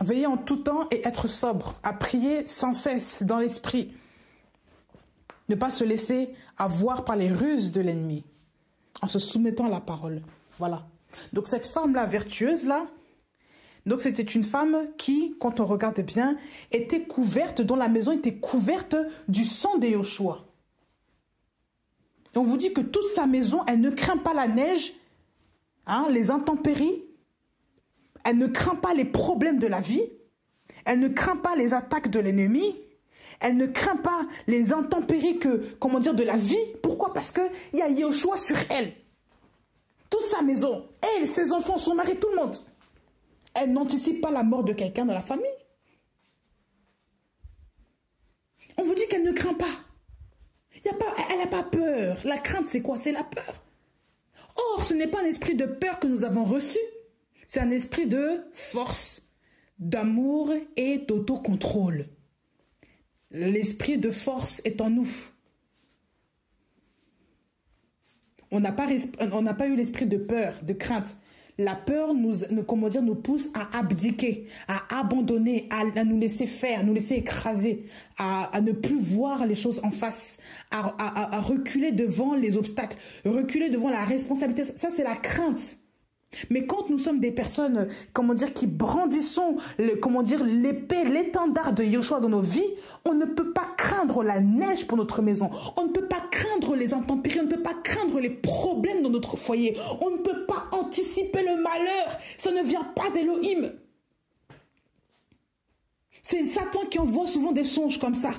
Veiller en tout temps et être sobre, à prier sans cesse dans l'esprit. Ne pas se laisser avoir par les ruses de l'ennemi, en se soumettant à la parole. Voilà. Donc cette femme-là, vertueuse-là, donc c'était une femme qui, quand on regarde bien, était couverte, dont la maison était couverte du sang de Yoshua. Et on vous dit que toute sa maison, elle ne craint pas la neige, les intempéries. Elle ne craint pas les problèmes de la vie. Elle ne craint pas les attaques de l'ennemi. Elle ne craint pas les intempéries de la vie. Pourquoi? Parce qu'il y a Yoshua sur elle. Toute sa maison, elle, ses enfants, son mari, tout le monde. Elle n'anticipe pas la mort de quelqu'un dans la famille. On vous dit qu'elle ne craint pas. Elle n'a pas peur. La crainte, c'est quoi? C'est la peur. Or, ce n'est pas un esprit de peur que nous avons reçu. C'est un esprit de force, d'amour et d'autocontrôle. L'esprit de force est en nous. On n'a pas eu l'esprit de peur, de crainte. La peur nous pousse à abdiquer, à abandonner, à nous laisser faire, nous laisser écraser, à ne plus voir les choses en face, à reculer devant les obstacles, reculer devant la responsabilité. Ça, c'est la crainte. Mais quand nous sommes des personnes, qui brandissons, l'épée, l'étendard de Yoshua dans nos vies, on ne peut pas craindre la neige pour notre maison. On ne peut pas craindre les intempéries. On ne peut pas craindre les problèmes dans notre foyer. On ne peut pas anticiper le malheur. Ça ne vient pas d'Élohim. C'est Satan qui envoie souvent des songes comme ça.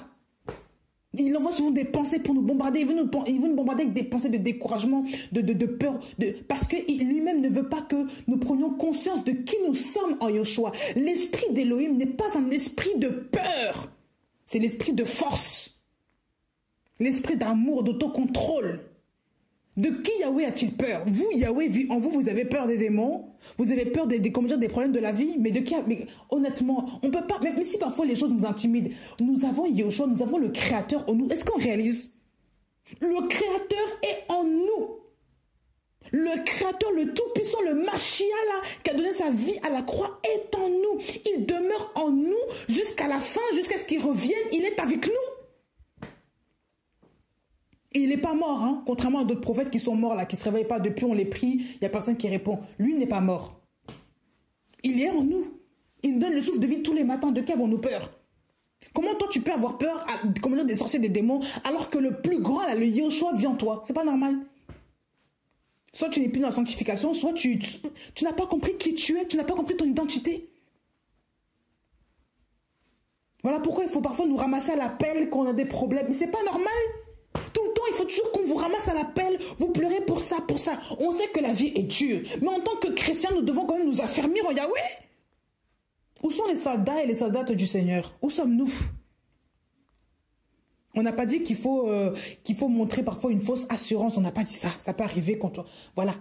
Il envoie souvent des pensées pour nous bombarder. Il veut nous bombarder avec des pensées de découragement, de peur. Parce que lui-même ne veut pas que nous prenions conscience de qui nous sommes en Yoshua. L'esprit d'Élohim n'est pas un esprit de peur. C'est l'esprit de force. L'esprit d'amour, d'autocontrôle. De qui Yahweh a-t-il peur? Vous, Yahweh, en vous, vous avez peur des démons. Vous avez peur des problèmes de la vie. Mais de qui? Mais honnêtement, on peut pas. Même si parfois les choses nous intimident, nous avons Yoshua, nous avons le Créateur en nous. Est-ce qu'on réalise? Le Créateur est en nous. Le Créateur, le Tout-Puissant, le Mashiach là, qui a donné sa vie à la croix, est en nous. Il demeure en nous jusqu'à la fin, jusqu'à ce qu'il revienne. Il est avec nous. Et il n'est pas mort, hein, contrairement à d'autres prophètes qui sont morts là, qui ne se réveillent pas depuis, on les prie, il n'y a personne qui répond. Lui n'est pas mort. Il est en nous. Il nous donne le souffle de vie tous les matins. De qui avons-nous peur? Comment toi tu peux avoir peur des sorciers, des démons, alors que le plus grand, là, le Yoshua vit en toi? C'est pas normal. Soit tu n'es plus dans la sanctification, soit tu n'as pas compris qui tu es, tu n'as pas compris ton identité. Voilà pourquoi il faut parfois nous ramasser à la pelle quand on a des problèmes. Mais c'est pas normal. Tout le temps, il faut toujours qu'on vous ramasse à la pelle. Vous pleurez pour ça, pour ça. On sait que la vie est dure. Mais en tant que chrétiens, nous devons quand même nous affermir en Yahweh. Où sont les soldats et les soldates du Seigneur? Où sommes-nous? On n'a pas dit qu'il faut montrer parfois une fausse assurance. On n'a pas dit ça. Ça peut arriver quand toi. Voilà.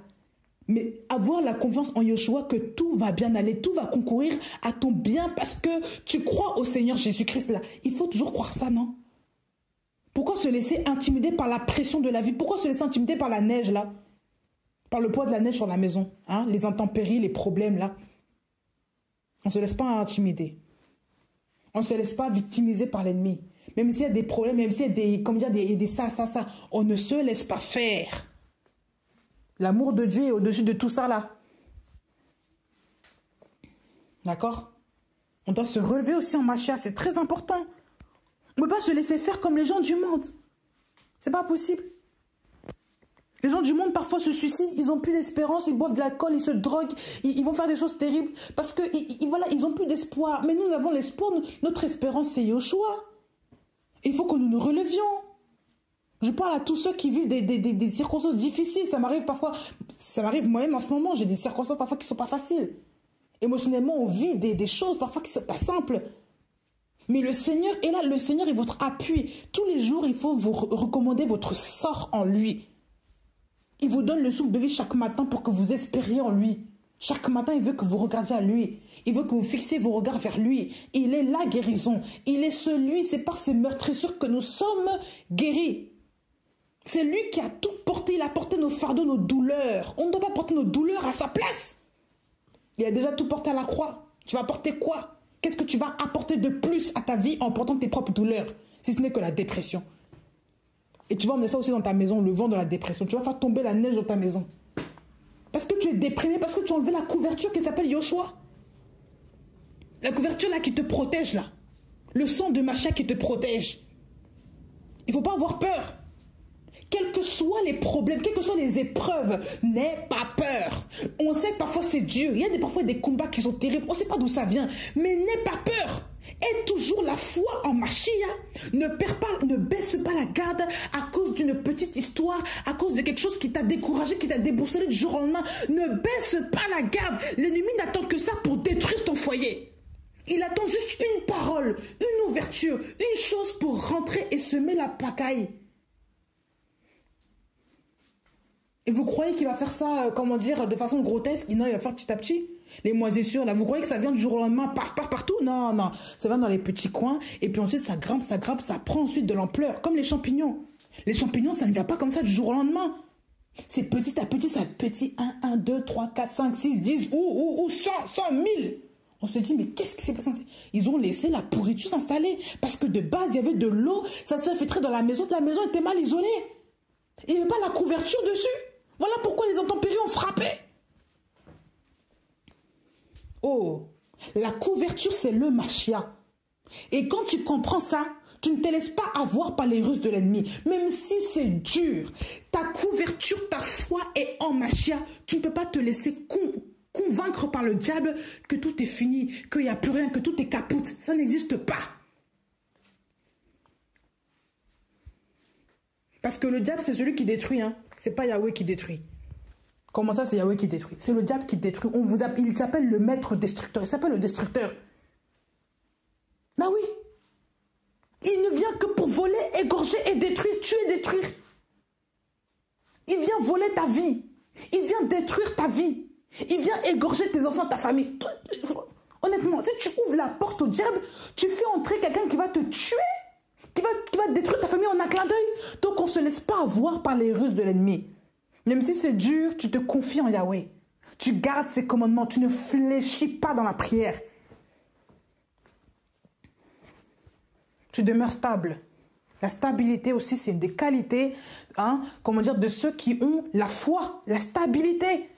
Mais avoir la confiance en Yoshua que tout va bien aller, tout va concourir à ton bien parce que tu crois au Seigneur Jésus-Christ là. Il faut toujours croire ça, non? Pourquoi se laisser intimider par la pression de la vie? Pourquoi se laisser intimider par la neige, là? Par le poids de la neige sur la maison, hein? Les intempéries, les problèmes, là. On ne se laisse pas intimider. On ne se laisse pas victimiser par l'ennemi. Même s'il y a des problèmes, même s'il y a des ça. On ne se laisse pas faire. L'amour de Dieu est au-dessus de tout ça, là. D'accord? On doit se relever aussi en Mashiach, c'est très important. On ne peut pas se laisser faire comme les gens du monde. C'est pas possible. Les gens du monde parfois se suicident, ils n'ont plus d'espérance, ils boivent de l'alcool, ils se droguent, ils vont faire des choses terribles parce que voilà, ils n'ont plus d'espoir. Mais nous avons l'espoir, notre espérance c'est Yoshua. Il faut que nous nous relevions. Je parle à tous ceux qui vivent des circonstances difficiles. Ça m'arrive parfois, ça m'arrive moi-même en ce moment, j'ai des circonstances parfois qui ne sont pas faciles. Émotionnellement, on vit des choses parfois qui ne sont pas simples. Mais le Seigneur est là, le Seigneur est votre appui. Tous les jours, il faut vous recommander votre sort en lui. Il vous donne le souffle de vie chaque matin pour que vous espériez en lui. Chaque matin, il veut que vous regardiez à lui. Il veut que vous fixiez vos regards vers lui. Il est la guérison. Il est celui, c'est par ses meurtrissures que nous sommes guéris. C'est lui qui a tout porté. Il a porté nos fardeaux, nos douleurs. On ne doit pas porter nos douleurs à sa place. Il a déjà tout porté à la croix. Tu vas porter quoi ? Qu'est-ce que tu vas apporter de plus à ta vie en portant tes propres douleurs, si ce n'est que la dépression? Et tu vas emmener ça aussi dans ta maison, le vent de la dépression. Tu vas faire tomber la neige dans ta maison. Parce que tu es déprimé, parce que tu as enlevé la couverture qui s'appelle Yoshua. La couverture là qui te protège là. Le sang de Mashiach qui te protège. Il ne faut pas avoir peur. Quels que soient les problèmes, quelles que soient les épreuves, n'aie pas peur. On sait que parfois c'est Dieu. Il y a parfois des combats qui sont terribles. On ne sait pas d'où ça vient. Mais n'aie pas peur. Aie toujours la foi en Mashiach. Ne baisse pas la garde à cause d'une petite histoire, à cause de quelque chose qui t'a découragé, qui t'a déboussolé du jour au lendemain. Ne baisse pas la garde. L'ennemi n'attend que ça pour détruire ton foyer. Il attend juste une parole, une ouverture, une chose pour rentrer et semer la pagaille. Et vous croyez qu'il va faire ça, de façon grotesque? Non, il va faire petit à petit. Les moisissures, là, vous croyez que ça vient du jour au lendemain, partout? Non, non. Ça vient dans les petits coins, et puis ensuite, ça grimpe, ça prend ensuite de l'ampleur, comme les champignons. Les champignons, ça ne vient pas comme ça du jour au lendemain. C'est petit à petit, ça petit 1, 2, 3, 4, 5, 6, 10, ou 100, 1000. On se dit, mais qu'est-ce qui s'est passé? Ils ont laissé la pourriture s'installer. Parce que de base, il y avait de l'eau, ça s'est infiltré dans la maison était mal isolée. Il n'y avait pas la couverture dessus. Voilà pourquoi les intempéries ont frappé. Oh, la couverture, c'est le Machia. Et quand tu comprends ça, tu ne te laisses pas avoir par les ruses de l'ennemi. Même si c'est dur, ta couverture, ta foi est en Machia. Tu ne peux pas te laisser convaincre par le diable que tout est fini, qu'il n'y a plus rien, que tout est capote. Ça n'existe pas. Parce que le diable, c'est celui qui détruit. Hein. Ce n'est pas Yahweh qui détruit. Comment ça, c'est Yahweh qui détruit? C'est le diable qui détruit. Il s'appelle le maître destructeur. Il s'appelle le destructeur. Ah oui. Il ne vient que pour voler, égorger et détruire, tuer et détruire. Il vient voler ta vie. Il vient détruire ta vie. Il vient égorger tes enfants, ta famille. Honnêtement, si tu ouvres la porte au diable, tu fais entrer quelqu'un qui va te tuer, qui va détruire ta famille en un clin d'œil. Donc on ne se laisse pas avoir par les ruses de l'ennemi. Même si c'est dur, tu te confies en Yahweh. Tu gardes ses commandements, tu ne fléchis pas dans la prière. Tu demeures stable. La stabilité aussi, c'est une des qualités, de ceux qui ont la foi, la stabilité.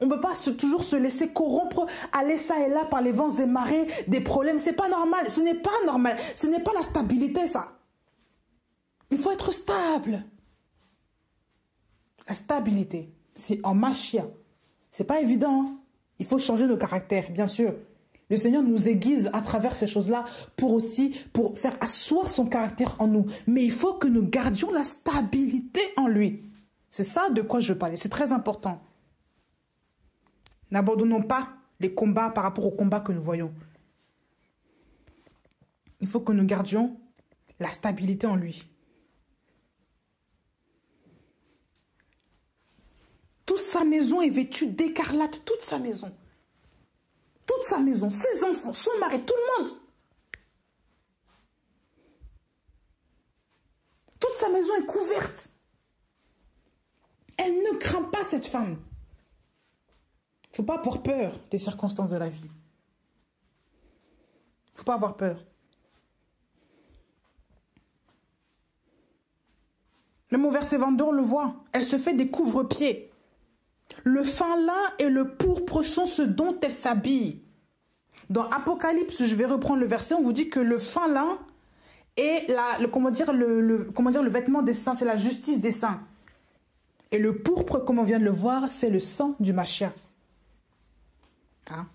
On ne peut pas toujours se laisser corrompre, aller ça et là par les vents et marées, des problèmes. C'est pas normal. Ce n'est pas normal. Ce n'est pas la stabilité, ça. Il faut être stable. La stabilité, c'est en Machia. C'est pas évident. Hein. Il faut changer de caractère, bien sûr. Le Seigneur nous aiguise à travers ces choses-là pour faire asseoir son caractère en nous. Mais il faut que nous gardions la stabilité en lui. C'est ça de quoi je parlais. C'est très important. N'abandonnons pas les combats par rapport aux combats que nous voyons. Il faut que nous gardions la stabilité en lui. Toute sa maison est vêtue d'écarlate, toute sa maison. Toute sa maison, ses enfants, son mari, tout le monde. Toute sa maison est couverte. Elle ne craint pas cette femme. Il ne faut pas avoir peur des circonstances de la vie. Il ne faut pas avoir peur. Même au verset 22, on le voit. Elle se fait des couvre-pieds. Le fin lin et le pourpre sont ce dont elle s'habille. Dans Apocalypse, je vais reprendre le verset, on vous dit que le fin lin est le vêtement des saints, c'est la justice des saints. Et le pourpre, comme on vient de le voir, c'est le sang du Machia. Hein?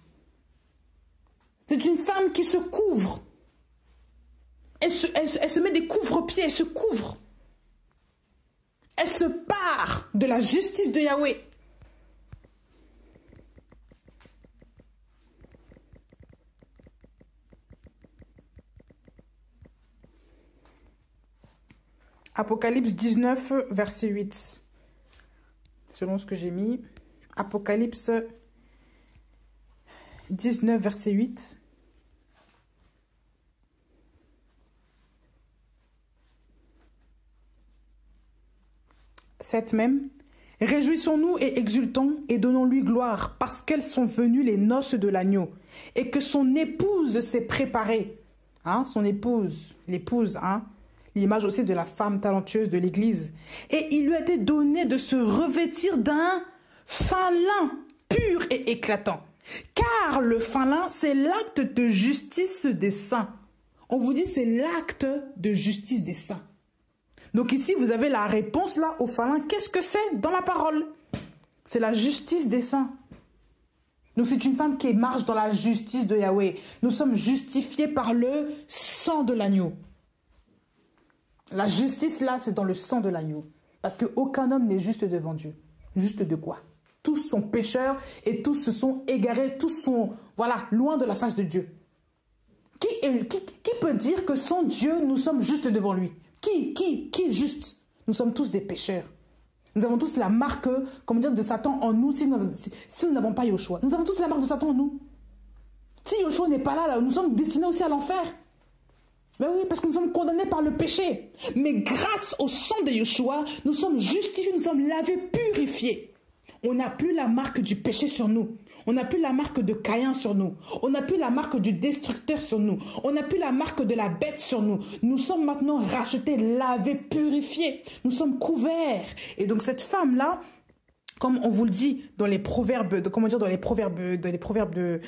C'est une femme qui se couvre. Elle se met des couvre-pieds, elle se couvre. Elle se pare de la justice de Yahweh. Apocalypse 19, verset 8. Selon ce que j'ai mis. Apocalypse 19, verset 8. Cette même. Réjouissons-nous et exultons et donnons-lui gloire parce qu'elles sont venues les noces de l'agneau et que son épouse s'est préparée. Hein, son épouse, l'épouse, hein. L'image aussi de la femme talentueuse de l'église. Et il lui a été donné de se revêtir d'un fin lin pur et éclatant. Car le fin lin, c'est l'acte de justice des saints. On vous dit c'est l'acte de justice des saints. Donc ici, vous avez la réponse là au fin lin. Qu'est-ce que c'est dans la parole? C'est la justice des saints. Donc c'est une femme qui marche dans la justice de Yahweh. Nous sommes justifiés par le sang de l'agneau. La justice, là, c'est dans le sang de l'agneau. Parce qu'aucun homme n'est juste devant Dieu. Juste de quoi? Tous sont pécheurs et tous se sont égarés. Tous sont, loin de la face de Dieu. Qui peut dire que sans Dieu, nous sommes justes devant lui? Qui est juste? Nous sommes tous des pécheurs. Nous avons tous la marque, comment dire, de Satan en nous si nous n'avons pas Yoshua. Nous avons tous la marque de Satan en nous. Si Yoshua n'est pas là, nous sommes destinés aussi à l'enfer. Ben oui, parce que nous sommes condamnés par le péché. Mais grâce au sang de Yoshua, nous sommes justifiés, nous sommes lavés, purifiés. On n'a plus la marque du péché sur nous. On n'a plus la marque de Caïn sur nous. On n'a plus la marque du destructeur sur nous. On n'a plus la marque de la bête sur nous. Nous sommes maintenant rachetés, lavés, purifiés. Nous sommes couverts. Et donc cette femme-là, comme on vous le dit dans les proverbes, dans les proverbes de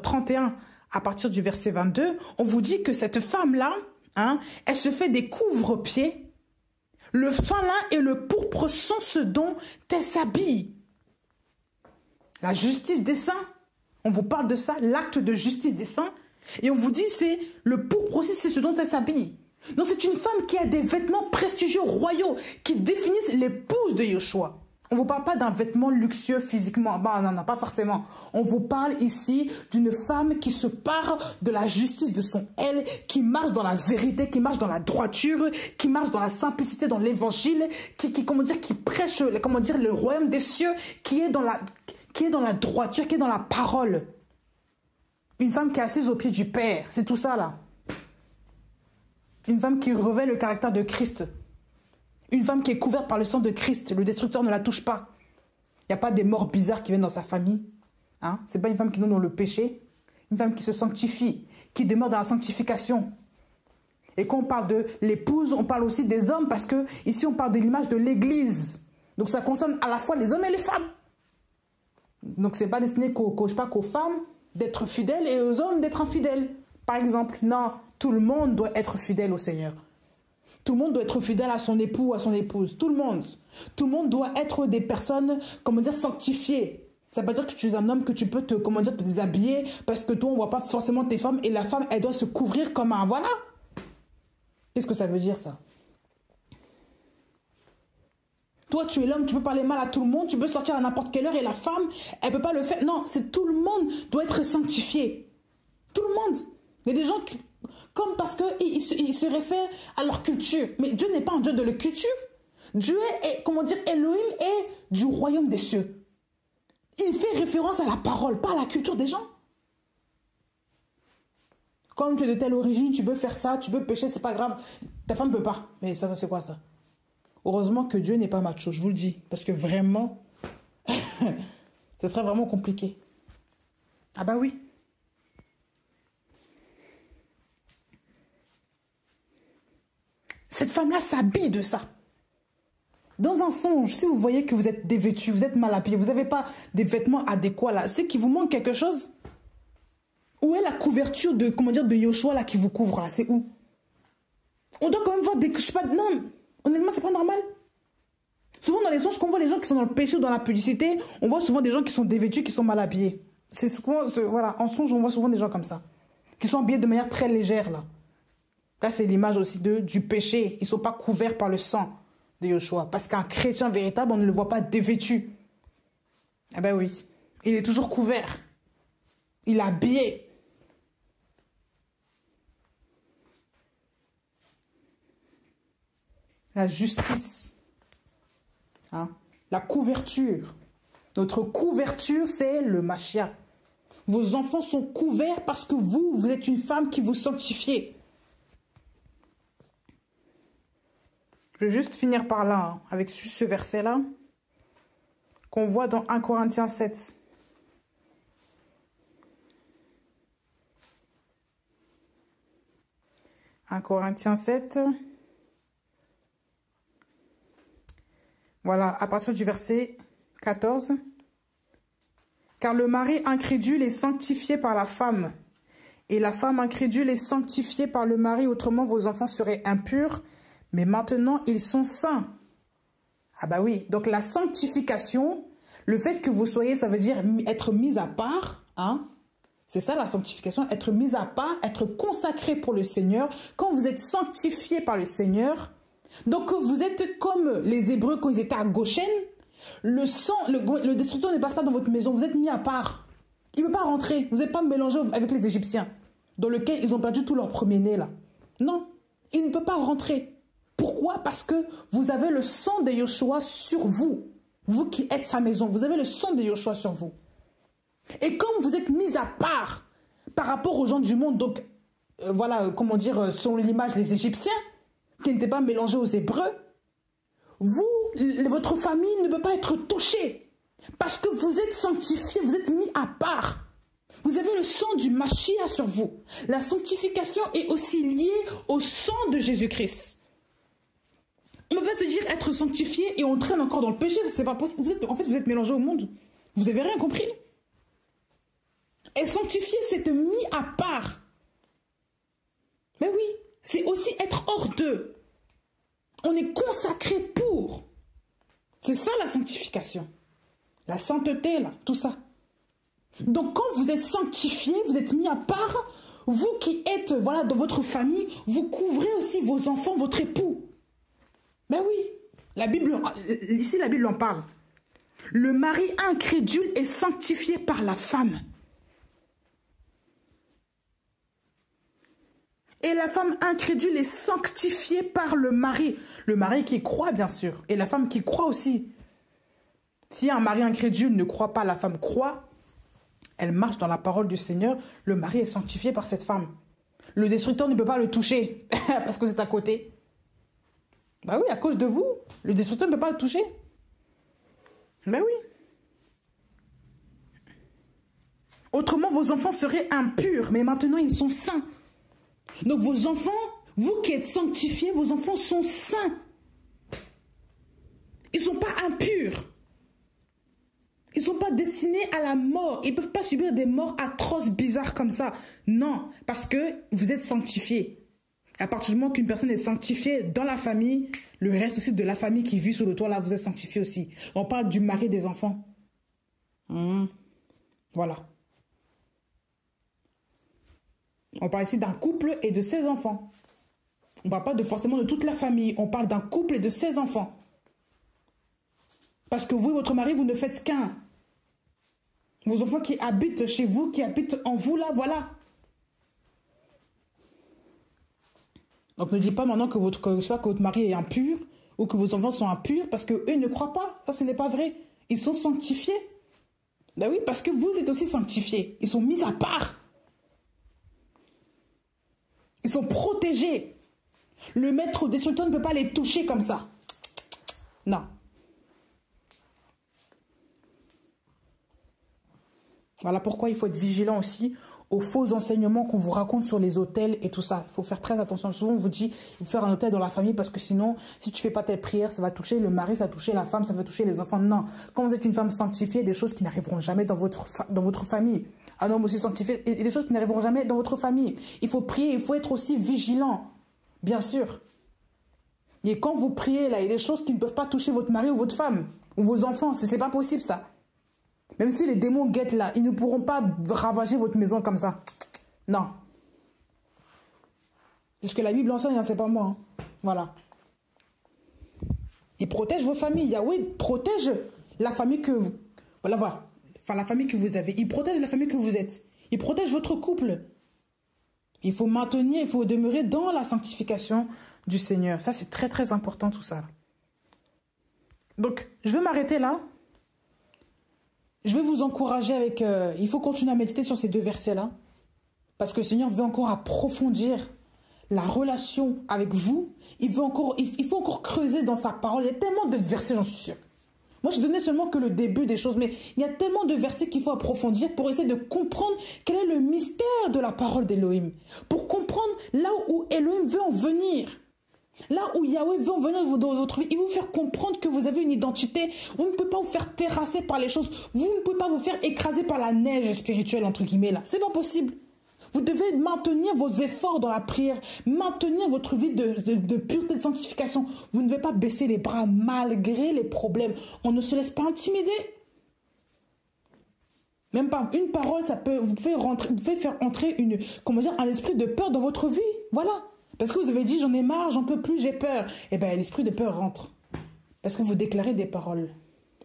31, à partir du verset 22, on vous dit que cette femme-là, elle se fait des couvre-pieds. Le fin lin et le pourpre sont ce dont elle s'habille. La justice des saints, on vous parle de ça, l'acte de justice des saints. Et on vous dit, c'est le pourpre aussi, c'est ce dont elle s'habille. Donc c'est une femme qui a des vêtements prestigieux, royaux, qui définissent l'épouse de Yoshua. On ne vous parle pas d'un vêtement luxueux physiquement. Non, pas forcément. On vous parle ici d'une femme qui se pare de la justice de son elle, qui marche dans la vérité, qui marche dans la droiture, qui marche dans la simplicité, dans l'évangile, qui prêche, le royaume des cieux, qui est dans la droiture, qui est dans la parole. Une femme qui est assise au pied du Père. C'est tout ça, là. Une femme qui revêt le caractère de Christ. Une femme qui est couverte par le sang de Christ. Le destructeur ne la touche pas. Il n'y a pas des morts bizarres qui viennent dans sa famille. Ce n'est pas une femme qui est dans le péché. Une femme qui se sanctifie, qui demeure dans la sanctification. Et quand on parle de l'épouse, on parle aussi des hommes parce que ici on parle de l'image de l'église. Donc ça concerne à la fois les hommes et les femmes. Donc ce n'est pas destiné qu'aux femmes d'être fidèles et aux hommes d'être infidèles. Par exemple, non, tout le monde doit être fidèle au Seigneur. Tout le monde doit être fidèle à son époux ou à son épouse. Tout le monde. Tout le monde doit être des personnes, sanctifiées. Ça ne veut pas dire que tu es un homme que tu peux te déshabiller parce que toi, on ne voit pas forcément tes femmes et la femme, elle doit se couvrir comme un... Voilà. Qu'est-ce que ça veut dire, ça? Toi, tu es l'homme, tu peux parler mal à tout le monde, tu peux sortir à n'importe quelle heure et la femme, elle ne peut pas le faire. Non, c'est tout le monde doit être sanctifié. Tout le monde. Il y a des gens qui... Comme parce qu'ils se réfèrent à leur culture. Mais Dieu n'est pas un Dieu de leur culture. Dieu est, Elohim est du royaume des cieux. Il fait référence à la parole, pas à la culture des gens. Comme tu es de telle origine, tu peux faire ça, tu peux pécher, c'est pas grave. Ta femme ne peut pas. Mais ça c'est quoi ça? Heureusement que Dieu n'est pas macho, je vous le dis. Parce que vraiment, ce serait vraiment compliqué. Ah bah oui. Cette femme-là s'habille de ça. Dans un songe, si vous voyez que vous êtes dévêtu, vous êtes mal habillé, vous n'avez pas des vêtements adéquats là, c'est qu'il vous manque quelque chose. Où est la couverture de Yoshua là qui vous couvre là? C'est où? On doit quand même voir des... Je sais pas, non, honnêtement, c'est pas normal. Souvent dans les songes, quand on voit les gens qui sont dans le péché ou dans la publicité, on voit souvent des gens qui sont dévêtus, qui sont mal habillés. C'est souvent, voilà, en songe, on voit souvent des gens comme ça. Qui sont habillés de manière très légère là. Là, c'est l'image aussi du péché. Ils ne sont pas couverts par le sang de Yoshua. Parce qu'un chrétien véritable, on ne le voit pas dévêtu. Ah ben oui. Il est toujours couvert. Il est habillé. La justice. La couverture. Notre couverture, c'est le Mashiach. Vos enfants sont couverts parce que vous êtes une femme qui vous sanctifiez. Je vais juste finir par là, avec ce verset-là, qu'on voit dans 1 Corinthiens 7. 1 Corinthiens 7. Voilà, à partir du verset 14. Car le mari incrédule est sanctifié par la femme, et la femme incrédule est sanctifiée par le mari, autrement vos enfants seraient impurs, mais maintenant, ils sont saints. Ah bah oui, donc la sanctification, le fait que vous soyez, ça veut dire être mis à part, c'est ça la sanctification, être mis à part, être consacré pour le Seigneur. Quand vous êtes sanctifié par le Seigneur, donc vous êtes comme les Hébreux quand ils étaient à Goshen, le sang, le destructeur ne passe pas dans votre maison, vous êtes mis à part. Il ne peut pas rentrer, vous n'êtes pas mélangé avec les Égyptiens, dans lequel ils ont perdu tout leur premier-né là. Non, il ne peut pas rentrer. Pourquoi? Parce que vous avez le sang de Yoshua sur vous. Vous qui êtes sa maison, vous avez le sang de Yoshua sur vous. Et comme vous êtes mis à part par rapport aux gens du monde, donc voilà, comment dire, selon l'image, les Égyptiens, qui n'étaient pas mélangés aux Hébreux, vous, votre famille ne peut pas être touchée. Parce que vous êtes sanctifiés, vous êtes mis à part. Vous avez le sang du Mashiach sur vous. La sanctification est aussi liée au sang de Jésus-Christ. On ne peut pas se dire être sanctifié et on traîne encore dans le péché, ça c'est pas possible. En fait, vous êtes mélangé au monde. Vous n'avez rien compris. Et sanctifié, c'est te mis à part. Mais oui, c'est aussi être hors d'eux. On est consacré pour. C'est ça la sanctification. La sainteté, là, tout ça. Donc quand vous êtes sanctifié, vous êtes mis à part, vous qui êtes voilà, dans votre famille, vous couvrez aussi vos enfants, votre époux. Ben oui, la Bible, ici la Bible en parle. Le mari incrédule est sanctifié par la femme. Et la femme incrédule est sanctifiée par le mari. Le mari qui croit, bien sûr. Et la femme qui croit aussi. Si un mari incrédule ne croit pas, la femme croit, elle marche dans la parole du Seigneur, le mari est sanctifié par cette femme. Le destructeur ne peut pas le toucher parce que vous êtes à côté. Bah oui, à cause de vous, le destructeur ne peut pas le toucher. Bah oui. Autrement, vos enfants seraient impurs, mais maintenant ils sont saints. Donc vos enfants, vous qui êtes sanctifiés, vos enfants sont saints. Ils ne sont pas impurs. Ils ne sont pas destinés à la mort. Ils ne peuvent pas subir des morts atroces, bizarres comme ça. Non, parce que vous êtes sanctifiés. À partir du moment qu'une personne est sanctifiée dans la famille, le reste aussi de la famille qui vit sous le toit, là, vous êtes sanctifiés aussi. On parle du mari des enfants. Voilà. On parle ici d'un couple et de ses enfants. On ne parle pas forcément de toute la famille. On parle d'un couple et de ses enfants. Parce que vous et votre mari, vous ne faites qu'un. Vos enfants qui habitent chez vous, qui habitent en vous, là, voilà. Donc ne dites pas maintenant que votre mari est impur ou que vos enfants sont impurs parce qu'eux ne croient pas. Ça, ce n'est pas vrai. Ils sont sanctifiés. Ben oui, parce que vous êtes aussi sanctifiés. Ils sont mis à part. Ils sont protégés. Le maître destructeur ne peut pas les toucher comme ça. Non. Voilà pourquoi il faut être vigilant aussi aux faux enseignements qu'on vous raconte sur les hôtels et tout ça. Il faut faire très attention. Souvent, on vous dit, il faut faire un hôtel dans la famille parce que sinon, si tu ne fais pas tes prières, ça va toucher le mari, ça va toucher la femme, ça va toucher les enfants. Non. Quand vous êtes une femme sanctifiée, des choses qui n'arriveront jamais dans votre famille. Un homme aussi sanctifié, et des choses qui n'arriveront jamais dans votre famille. Il faut prier, il faut être aussi vigilant. Bien sûr. Et quand vous priez, là, il y a des choses qui ne peuvent pas toucher votre mari ou votre femme, ou vos enfants. C'est pas possible, ça. Même si les démons guettent là, ils ne pourront pas ravager votre maison comme ça. Non. C'est ce que la Bible enseigne, hein, c'est pas moi. Hein. Voilà. Il protège vos familles. Yahweh protège la famille que vous... Voilà. Enfin, la famille que vous avez. Il protège la famille que vous êtes. Il protège votre couple. Il faut maintenir, il faut demeurer dans la sanctification du Seigneur. Ça, c'est très, très important tout ça. Donc, je vais m'arrêter là. Je vais vous encourager avec... il faut continuer à méditer sur ces deux versets-là. Parce que le Seigneur veut encore approfondir la relation avec vous. Il faut encore creuser dans sa parole. Il y a tellement de versets, j'en suis sûre. Moi, je donnais seulement que le début des choses. Mais il y a tellement de versets qu'il faut approfondir pour essayer de comprendre quel est le mystère de la parole d'Élohim. Pour comprendre là où Elohim veut en venir. Là où Yahweh veut en venir dans votre vie, il veut vous faire comprendre que vous avez une identité. Vous ne pouvez pas vous faire terrasser par les choses. Vous ne pouvez pas vous faire écraser par la neige spirituelle, entre guillemets, là. C'est pas possible. Vous devez maintenir vos efforts dans la prière, maintenir votre vie de pureté, de sanctification. Vous ne devez pas baisser les bras malgré les problèmes. On ne se laisse pas intimider. Même par une parole, vous pouvez faire entrer un esprit de peur dans votre vie. Voilà. Parce que vous avez dit, j'en ai marre, j'en peux plus, j'ai peur. Eh bien, l'esprit de peur rentre. Parce que vous déclarez des paroles.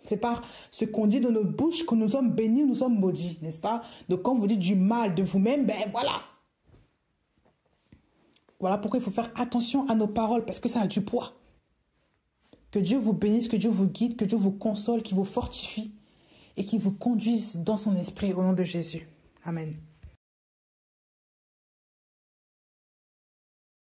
C'est par ce qu'on dit de nos bouches que nous sommes bénis, nous sommes maudits, n'est-ce pas? Donc quand vous dites du mal de vous-même, ben voilà. Voilà pourquoi il faut faire attention à nos paroles, parce que ça a du poids. Que Dieu vous bénisse, que Dieu vous guide, que Dieu vous console, qu'il vous fortifie et qu'il vous conduise dans son esprit au nom de Jésus. Amen.